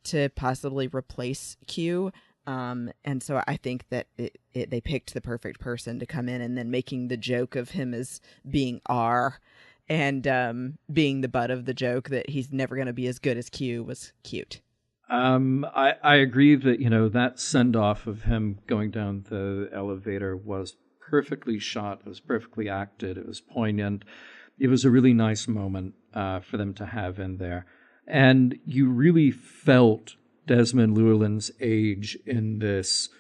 to possibly replace Q. And so I think that they picked the perfect person to come in, and then making the joke of him as being R and being the butt of the joke that he's never going to be as good as Q was cute. I agree that, that send-off of him going down the elevator was perfectly shot. It was perfectly acted. It was poignant. It was a really nice moment for them to have in there. And you really felt Desmond Llewellyn's age in this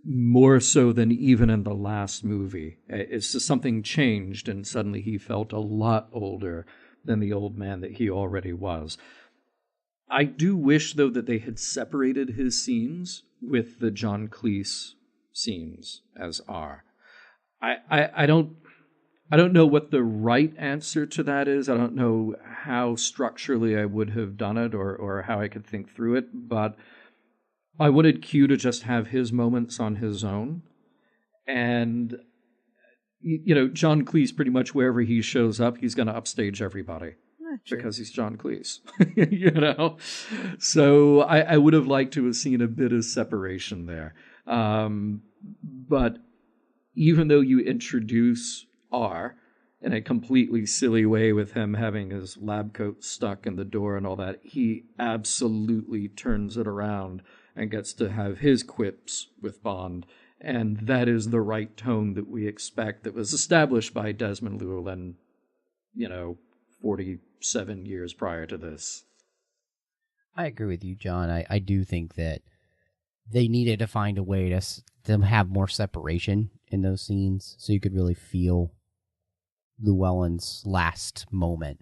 more so than even in the last movie. It's just something changed, and suddenly he felt a lot older than the old man that he already was. I do wish, though, that they had separated his scenes with the John Cleese scenes as R. I don't know what the right answer to that is. I don't know how structurally I would have done it or how I could think through it, but I wanted Q to just have his moments on his own. And, John Cleese, pretty much wherever he shows up, he's going to upstage everybody. Because he's John Cleese, So I would have liked to have seen a bit of separation there. But even though you introduce R in a completely silly way with him having his lab coat stuck in the door and all that, he absolutely turns it around and gets to have his quips with Bond. And that is the right tone that we expect, that was established by Desmond Llewellyn, 47 years prior to this. I agree with you, John. I do think that they needed to find a way to have more separation in those scenes so you could really feel Llewellyn's last moment.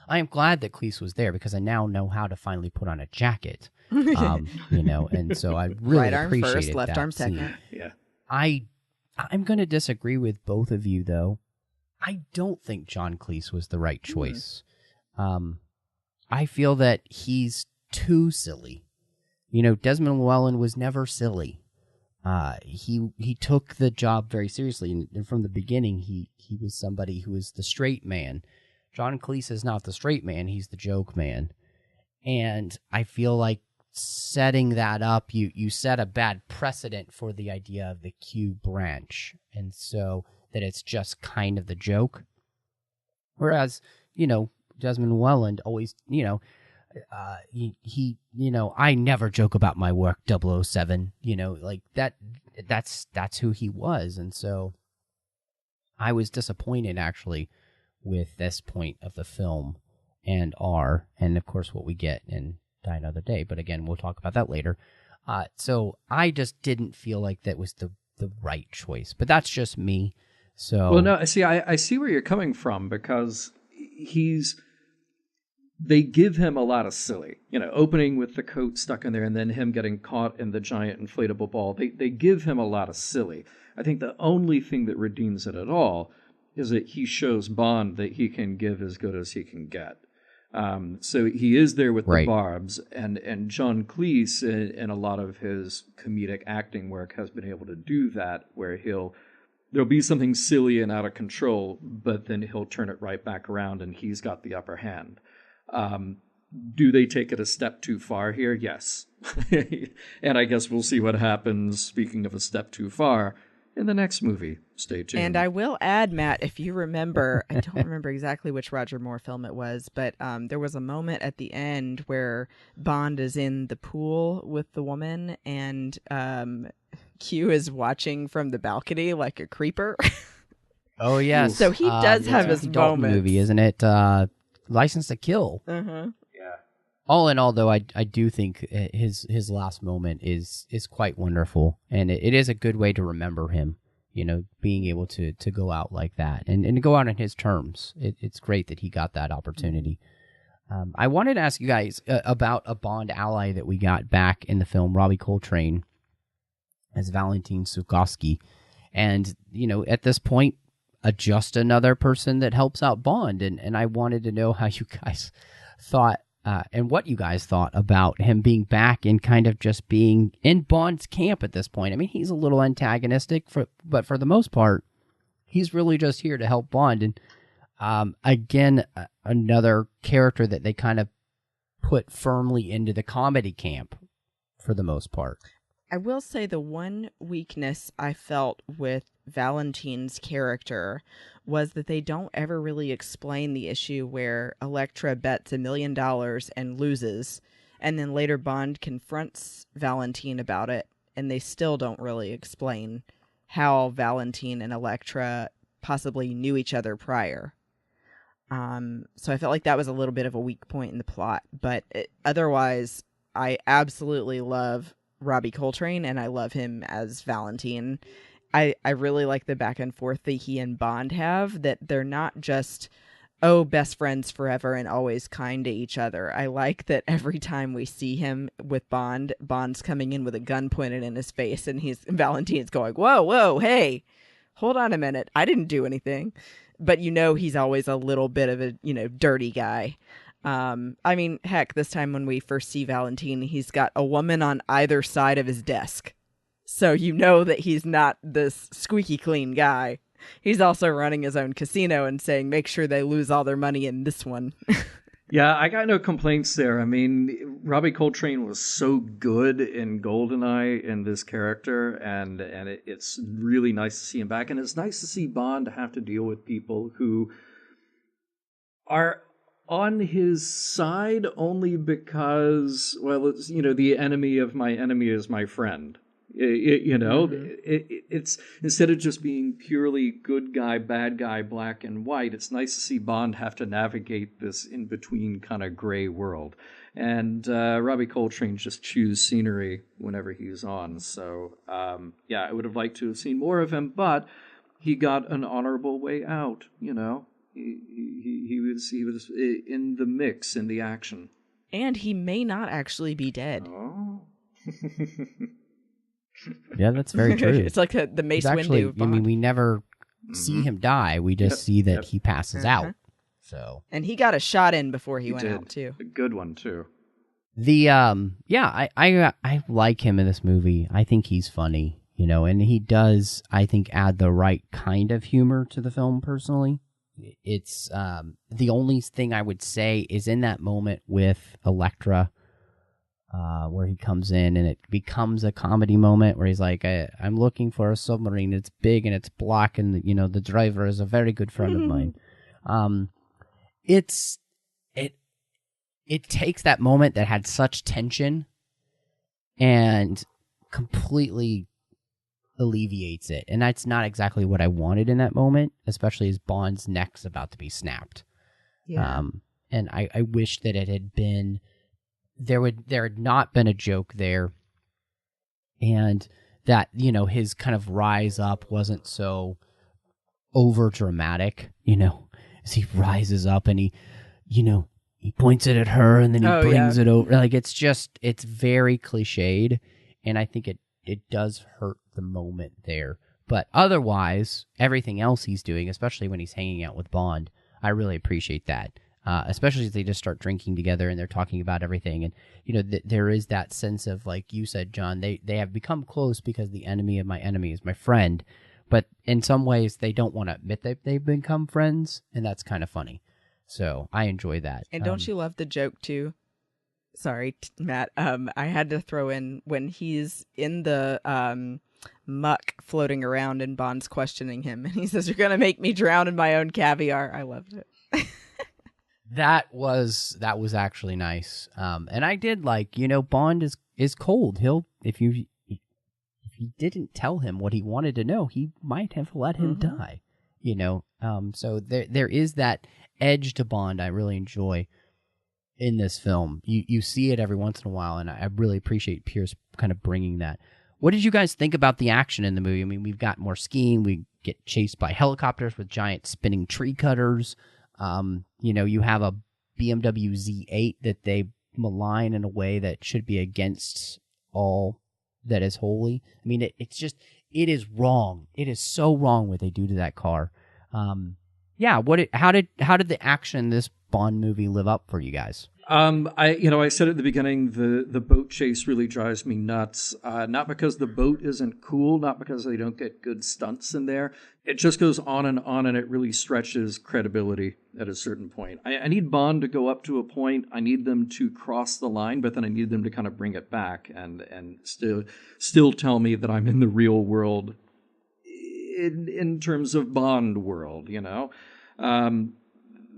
I am glad that Cleese was there because I now know how to finally put on a jacket. And so I really right arm appreciated first, left that arm scene. second. Yeah. I'm going to disagree with both of you, though. I don't think John Cleese was the right choice. I feel that he's too silly. Desmond Llewellyn was never silly. He took the job very seriously, and from the beginning, he was somebody who was the straight man. John Cleese is not the straight man; he's the joke man. And I feel like setting that up, you set a bad precedent for the idea of the Q branch, and so that it's just kind of the joke. Whereas, Desmond Llewellyn always, I never joke about my work, 007, like that's who he was. And so I was disappointed actually with this point of the film and R, and of course what we get in Die Another Day. But again, we'll talk about that later. So I just didn't feel like that was the right choice. But that's just me. So Well, no, see, I see where you're coming from, because they give him a lot of silly, opening with the coat stuck in there and then him getting caught in the giant inflatable ball. They give him a lot of silly. I think the only thing that redeems it at all is that he shows Bond that he can give as good as he can get. So he is there with the barbs, and John Cleese in a lot of his comedic acting work has been able to do that, where there'll be something silly and out of control, but then he'll turn it right back around and he's got the upper hand. Do they take it a step too far here? Yes. And I guess we'll see what happens, speaking of a step too far, in the next movie. Stay tuned. And I will add, Matt, if you remember, I don't remember exactly which Roger Moore film it was, but there was a moment at the end where Bond is in the pool with the woman, and Q is watching from the balcony like a creeper. Oh, yes. So he does have his moments. Movie, isn't it? License to Kill. Uh-huh. Yeah. All in all, though, I do think his last moment is quite wonderful, and it is a good way to remember him. Being able to go out like that and to go out on his terms. It's great that he got that opportunity. I wanted to ask you guys about a Bond ally that we got back in the film, Robbie Coltrane as Valentin Sukovsky, and at this point, just another person that helps out Bond, and I wanted to know how you guys thought and what you guys thought about him being back and kind of just being in Bond's camp at this point. I mean, he's a little antagonistic, but for the most part, he's really just here to help Bond. And again, another character that they kind of put firmly into the comedy camp for the most part. I will say the one weakness I felt with Valentin's character was that they don't ever really explain the issue where Elektra bets $1 million and loses, and then later Bond confronts Valentin about it, and they still don't really explain how Valentin and Elektra possibly knew each other prior. So I felt like that was a little bit of a weak point in the plot, but otherwise, I absolutely love Robbie Coltrane, and I love him as Valentin. I really like the back and forth that he and Bond have, that they're not just, best friends forever and always kind to each other. I like that every time we see him with Bond, Bond's coming in with a gun pointed in his face, and Valentin's going, whoa, hey, hold on a minute. I didn't do anything. But he's always a little bit of a, dirty guy. I mean, heck, this time when we first see Valentin, he's got a woman on either side of his desk. So that he's not this squeaky clean guy. He's also running his own casino and saying, make sure they lose all their money in this one. Yeah, I got no complaints there. I mean, Robbie Coltrane was so good in GoldenEye in this character, and it's really nice to see him back. And it's nice to see Bond have to deal with people who are on his side only because, well, it's, the enemy of my enemy is my friend. It's instead of just being purely good guy, bad guy, black and white, it's nice to see Bond have to navigate this in-between kind of gray world. And Robbie Coltrane just chews scenery whenever he's on. So, I would have liked to have seen more of him, but he got an honorable way out, He was in the mix, in the action. And he may not actually be dead. Oh. Yeah, that's very true. It's like the Mace Windu. I mean, we never see him die. We just see that he passes out. So, and he got a shot in before he went out too. A good one too. I like him in this movie. I think he's funny, and he does, I think, add the right kind of humor to the film. Personally, it's the only thing I would say is in that moment with Elektra. Where he comes in and it becomes a comedy moment where he's like, I'm looking for a submarine. It's big and it's black, and the driver is a very good friend of mine. It takes that moment that had such tension and completely alleviates it. And that's not exactly what I wanted in that moment, especially as Bond's neck's about to be snapped. Yeah. And I wish that it had been, there had not been a joke there. and that, you know, his kind of rise up wasn't so over dramatic, you know, as he rises up and he, you know, he points it at her and then he brings it over. Like, it's very cliched, and I think it does hurt the moment there. But otherwise, everything else he's doing, especially when he's hanging out with Bond, I really appreciate that. Especially as they just start drinking together and they're talking about everything. And, you know, there is that sense of, like you said, John, they have become close because the enemy of my enemy is my friend. But in some ways, they don't want to admit that they've become friends, and that's kind of funny. So I enjoy that. And don't you love the joke, too? Sorry, Matt. I had to throw in when he's in the muck floating around and Bond's questioning him, and he says, "You're going to make me drown in my own caviar." I loved it. That was actually nice. And I did like, you know, Bond is cold. He'll, if you didn't tell him what he wanted to know, he might have let him die, you know? So there is that edge to Bond I really enjoy in this film. You see it every once in a while, and I really appreciate Pierce kind of bringing that. What did you guys think about the action in the movie? I mean, we've got more skiing. We get chased by helicopters with giant spinning tree cutters. You know, you have a BMW Z8 that they malign in a way that should be against all that is holy. I mean, it is wrong. It is so wrong what they do to that car. How did the action in this Bond movie live up for you guys? I said at the beginning, the boat chase really drives me nuts. Not because the boat isn't cool, not because they don't get good stunts in there. It just goes on, and it really stretches credibility at a certain point. I need Bond to go up to a point. I need them to cross the line, but then I need them to kind of bring it back and still tell me that I'm in the real world in terms of Bond world, you know?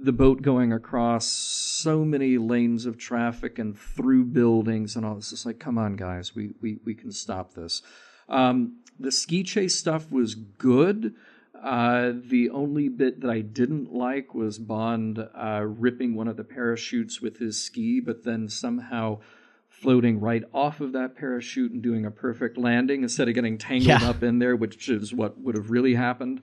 The boat going across so many lanes of traffic and through buildings and all. It's just like, come on, guys, we can stop this. The ski chase stuff was good. The only bit that I didn't like was Bond ripping one of the parachutes with his ski, but then somehow floating right off of that parachute and doing a perfect landing instead of getting tangled up in there, which is what would have really happened.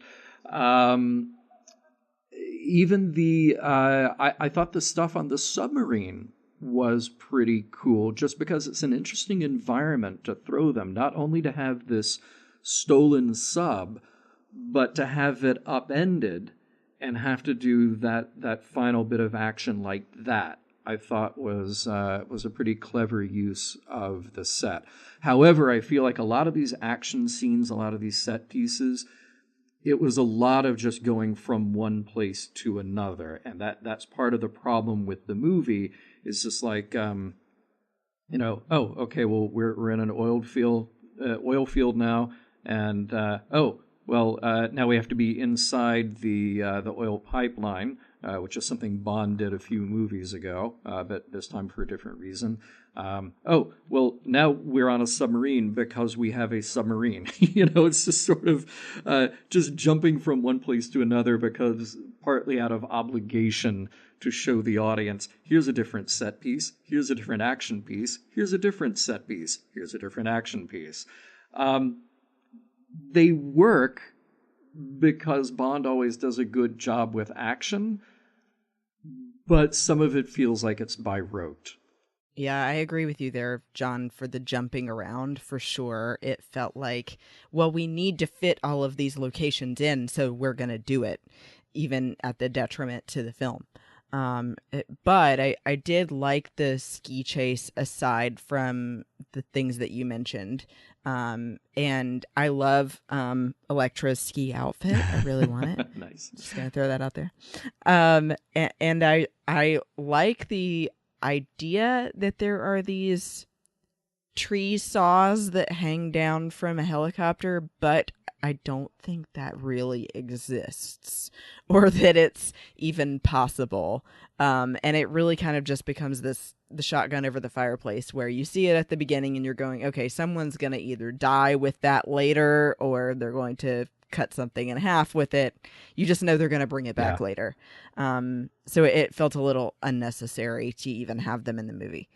Even I thought the stuff on the submarine was pretty cool, just because it's an interesting environment to throw them, not only to have this stolen sub, but to have it upended and have to do that final bit of action like that. I thought was a pretty clever use of the set. However, I feel like a lot of these action scenes, a lot of these set pieces, it was a lot of just going from one place to another, and that's part of the problem with the movie. Is just like, oh, okay, well we're in an oil field now, and now we have to be inside the oil pipeline, which is something Bond did a few movies ago, but this time for a different reason. Now we're on a submarine because we have a submarine. It's just sort of just jumping from one place to another because partly out of obligation to show the audience, here's a different set piece, here's a different action piece, here's a different set piece, here's a different action piece. They work because Bond always does a good job with action, but some of it feels like it's by rote. Yeah, I agree with you there, John, for the jumping around, for sure. It felt like, well, we need to fit all of these locations in, so we're going to do it, even at the detriment to the film. But I did like the ski chase aside from the things that you mentioned. And I love Elektra's ski outfit. I really want it. Nice. Just going to throw that out there. And I like the idea that there are these tree saws that hang down from a helicopter, but I don't think that really exists or that it's even possible. And it really kind of just becomes the shotgun over the fireplace where you see it at the beginning and you're going, okay, someone's going to either die with that later or they're going to cut something in half with it. You just know they're going to bring it back later. So it felt a little unnecessary to even have them in the movie.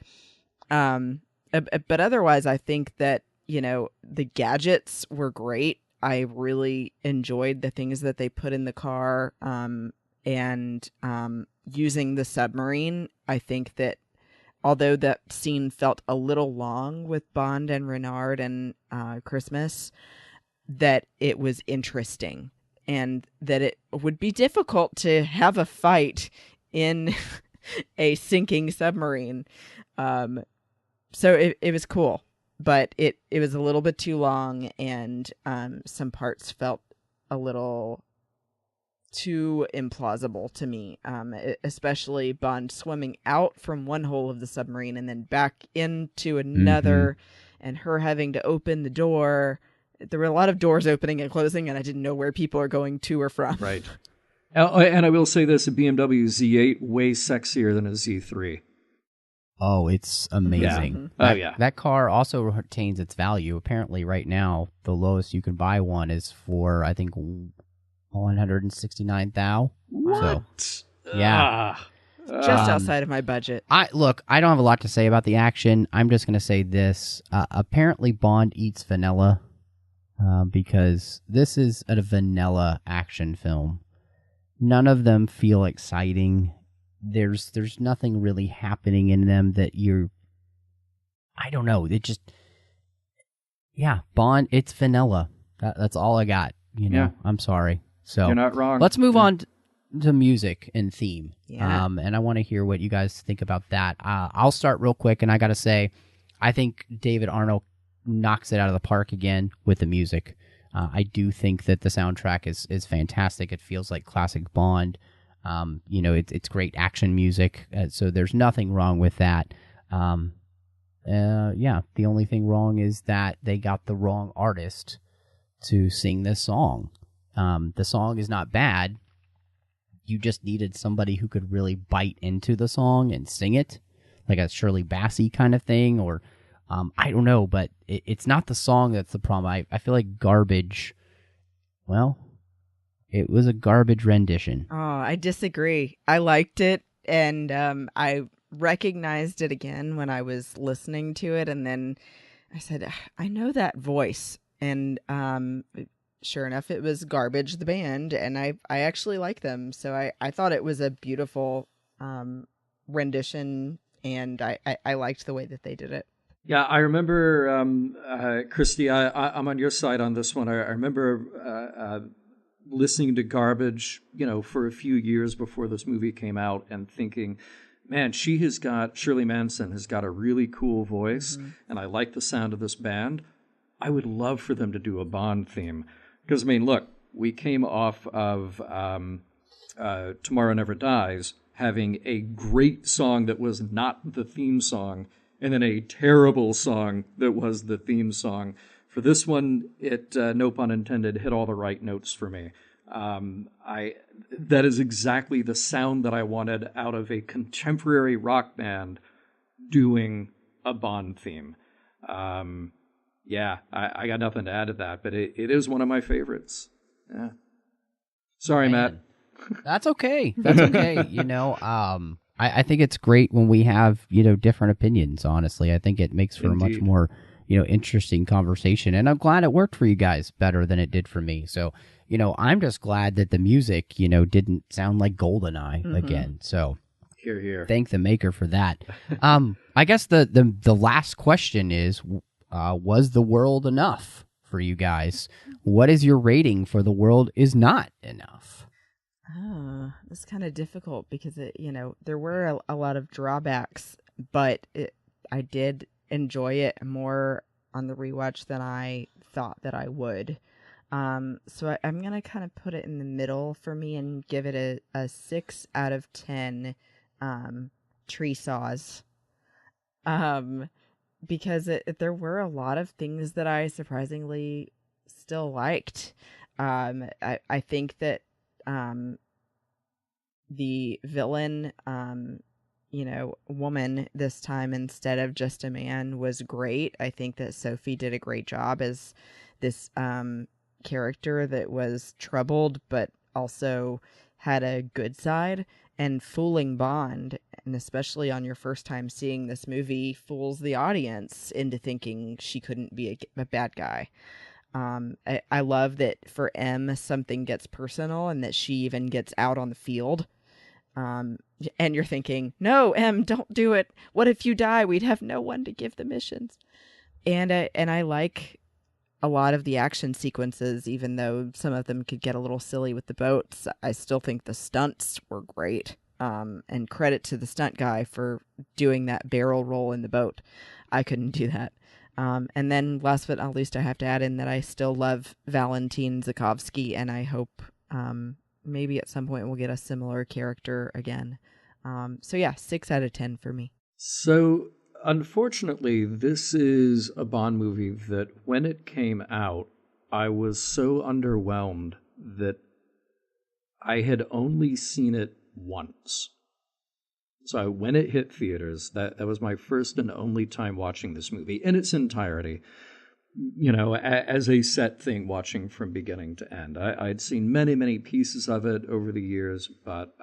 But otherwise, I think that the gadgets were great. I really enjoyed the things that they put in the car, and using the submarine. I think that although that scene felt a little long with Bond and Renard and Christmas, that it was interesting, and that it would be difficult to have a fight in a sinking submarine. So it was cool, but it was a little bit too long, and some parts felt a little too implausible to me, especially Bond swimming out from one hole of the submarine and then back into another, and her having to open the door. There were a lot of doors opening and closing, and I didn't know where people are going to or from. Right. And I will say this, a BMW Z8, way sexier than a Z3. Oh, it's amazing. Yeah. That car also retains its value. Apparently, right now, the lowest you can buy one is for, I think, 169,000. What? So, yeah. Just outside of my budget. I don't have a lot to say about the action. I'm just going to say this. Apparently, Bond eats vanilla because this is a vanilla action film. None of them feel exciting. There's nothing really happening in them that I don't know. It just, Bond, it's vanilla. That's all I got. Yeah. I'm sorry. So you're not wrong. Let's move on to music and theme. Yeah. And I want to hear what you guys think about that. I'll start real quick, and I got to say, I think David Arnold knocks it out of the park again with the music. I do think that the soundtrack is fantastic. It feels like classic Bond. It's great action music, so there's nothing wrong with that. The only thing wrong is that they got the wrong artist to sing this song. The song is not bad. You just needed somebody who could really bite into the song and sing it, like a Shirley Bassey kind of thing, or I don't know, but it's not the song that's the problem. I feel like Garbage, well, it was a garbage rendition. Oh, I disagree. I liked it, and I recognized it again when I was listening to it, and then I said, I know that voice, and sure enough, it was Garbage, the band, and I actually like them, so I thought it was a beautiful rendition, and I liked the way that they did it. Yeah, I remember, Christy, I'm on your side on this one. I remember listening to Garbage, for a few years before this movie came out and thinking, man, Shirley Manson has got a really cool voice, and I like the sound of this band. I would love for them to do a Bond theme. Because, look, we came off of Tomorrow Never Dies, having a great song that was not the theme song, and then a terrible song that was the theme song. For this one, it, no pun intended, hit all the right notes for me. That is exactly the sound that I wanted out of a contemporary rock band doing a Bond theme. I got nothing to add to that, but it is one of my favorites. Yeah. Sorry, Matt. That's okay. That's okay. I think it's great when we have, different opinions, honestly. I think it makes for Indeed. a much more, interesting conversation. And I'm glad it worked for you guys better than it did for me. So, I'm just glad that the music, didn't sound like GoldenEye again. So Hear, hear. thank the maker for that. I guess the last question is, was the world enough for you guys? What is your rating for The World Is Not Enough? Oh, it's kind of difficult because there were a lot of drawbacks, but I did enjoy it more on the rewatch than I thought that I would. So I'm gonna kind of put it in the middle for me and give it a 6 out of 10 tree saws. Because there were a lot of things that I surprisingly still liked. I think that the villain, woman this time instead of just a man was great. I think that Sophie did a great job as this character that was troubled but also had a good side. and fooling Bond, and especially on your first time seeing this movie, fools the audience into thinking she couldn't be a bad guy. I love that for M, something gets personal and that she even gets out on the field. And you're thinking, no, M, don't do it. What if you die? We'd have no one to give the missions. And I like a lot of the action sequences, even though some of them could get a little silly with the boats. I still think the stunts were great. And credit to the stunt guy for doing that barrel roll in the boat. I couldn't do that. And then last but not least, I have to add in that I still love Valentin Zukovsky, and I hope maybe at some point we'll get a similar character again. So yeah, 6 out of 10 for me. So unfortunately, this is a Bond movie that when it came out, I was so underwhelmed that I had only seen it once. So when it hit theaters, that was my first and only time watching this movie in its entirety, you know, as a set thing, watching from beginning to end. I'd seen many, many pieces of it over the years, but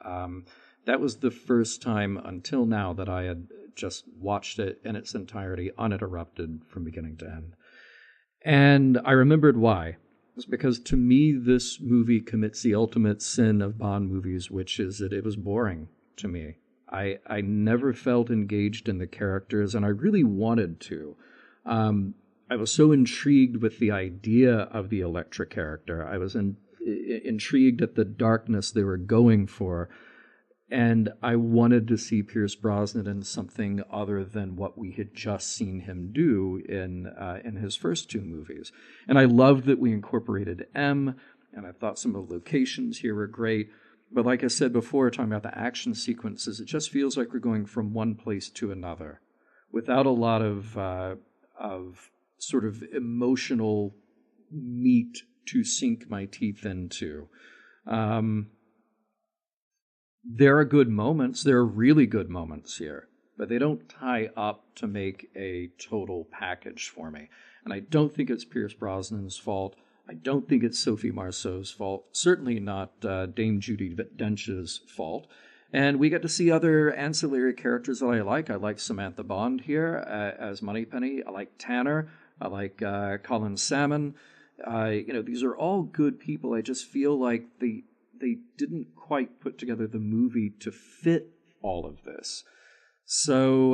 that was the first time until now that I had just watched it in its entirety, uninterrupted from beginning to end. And I remembered why. It's because to me, this movie commits the ultimate sin of Bond movies, which is that it was boring to me. I never felt engaged in the characters, and I really wanted to. I was so intrigued with the idea of the Elektra character. I was intrigued at the darkness they were going for, and I wanted to see Pierce Brosnan in something other than what we had just seen him do in his first 2 movies. And I loved that we incorporated M, and I thought some of the locations here were great. But like I said before, talking about the action sequences, it just feels like we're going from one place to another without a lot of sort of emotional meat to sink my teeth into. There are good moments. There are really good moments here, but they don't tie up to make a total package for me. And I don't think it's Pierce Brosnan's fault. I don't think it's Sophie Marceau's fault. Certainly not Dame Judi Dench's fault. And we get to see other ancillary characters that I like. I like Samantha Bond here as Moneypenny. I like Tanner. I like Colin Salmon. These are all good people. I just feel like they didn't quite put together the movie to fit all of this. So,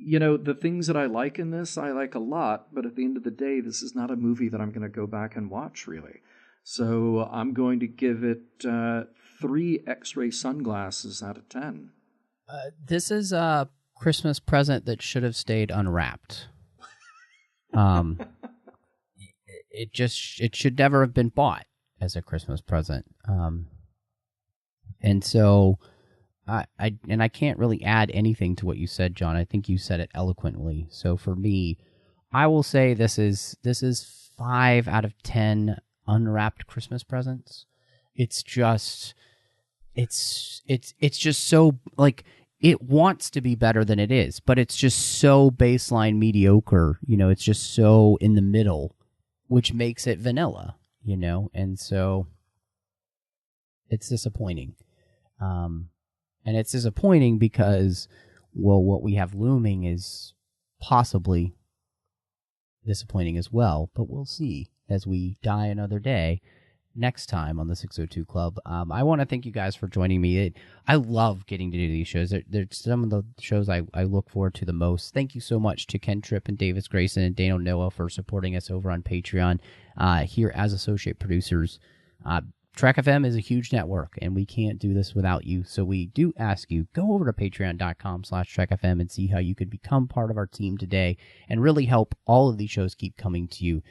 the things that I like in this, I like a lot, but at the end of the day, this is not a movie that I'm going to go back and watch, really. So I'm going to give it 3 X-ray sunglasses out of 10. This is a Christmas present that should have stayed unwrapped. It should never have been bought as a Christmas present. And so I can't really add anything to what you said, John. I think you said it eloquently. So for me, I will say this is 5 out of 10 unwrapped Christmas presents. It's just so, like, it wants to be better than it is, but it's just so baseline mediocre. It's just so in the middle, which makes it vanilla, and so it's disappointing. And it's disappointing because, well, what we have looming is possibly disappointing as well, but we'll see as we die another day next time on the 602 Club. I want to thank you guys for joining me. I love getting to do these shows. They're some of the shows I look forward to the most. Thank you so much to Ken Tripp and Davis Grayson and Dano Noah for supporting us over on Patreon here as associate producers. Track FM is a huge network, and we can't do this without you. So we do ask you, go over to patreon.com/TrackFM and see how you could become part of our team today and really help all of these shows keep coming to you.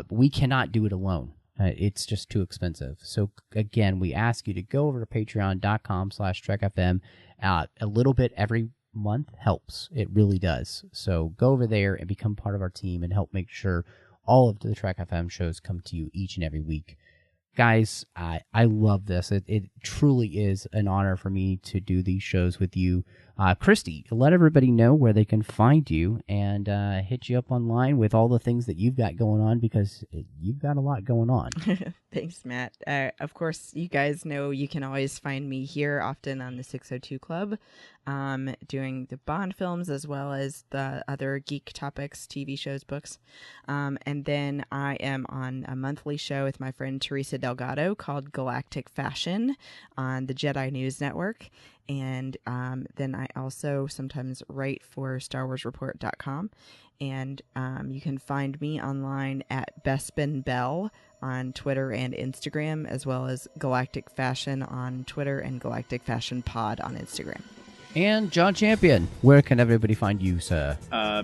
We cannot do it alone. It's just too expensive. So again, we ask you to go over to patreon.com/TrackFM. A little bit every month helps. It really does. So go over there and become part of our team and help make sure all of the Track FM shows come to you each and every week. Guys, I love this. It truly is an honor for me to do these shows with you. Christy, let everybody know where they can find you and hit you up online with all the things that you've got going on, because you've got a lot going on. Thanks, Matt. Of course, you guys know you can always find me here often on the 602 Club, doing the Bond films as well as the other geek topics, TV shows, books. And then I am on a monthly show with my friend Teresa Delgado called Galactic Fashion on the Jedi News Network. And then I also sometimes write for StarWarsReport.com. And you can find me online at Bespin Bell on Twitter and Instagram, as well as Galactic Fashion on Twitter and Galactic Fashion Pod on Instagram. And John Champion, where can everybody find you, sir?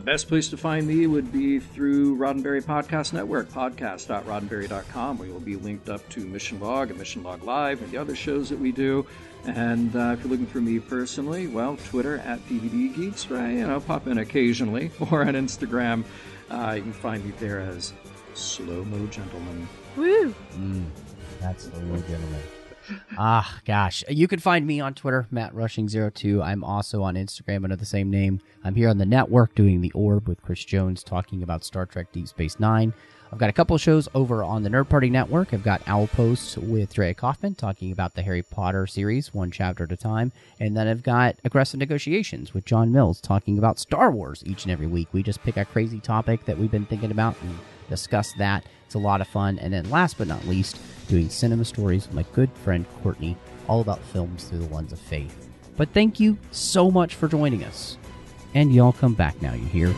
Best place to find me would be through Roddenberry Podcast Network, podcast.roddenberry.com, where you'll be linked up to Mission Log and Mission Log Live and the other shows that we do. And if you're looking for me personally, well, Twitter at DVD Geeks, where pop in occasionally, or on Instagram, you can find me there as Slow Mo Gentleman. Woo! That's Slow Mo Gentleman. Gosh. You can find me on Twitter, MattRushing02. I'm also on Instagram under the same name. I'm here on the network doing The Orb with Chris Jones, talking about Star Trek Deep Space Nine. I've got a couple of shows over on the Nerd Party Network. I've got Owl Posts with Drea Kaufman talking about the Harry Potter series, one chapter at a time. And then I've got Aggressive Negotiations with John Mills talking about Star Wars each and every week. We just pick a crazy topic that we've been thinking about and discuss that. It's a lot of fun. And then last but not least, doing Cinema Stories with my good friend Courtney, all about films through the lens of faith. But thank you so much for joining us. And y'all come back now, you hear?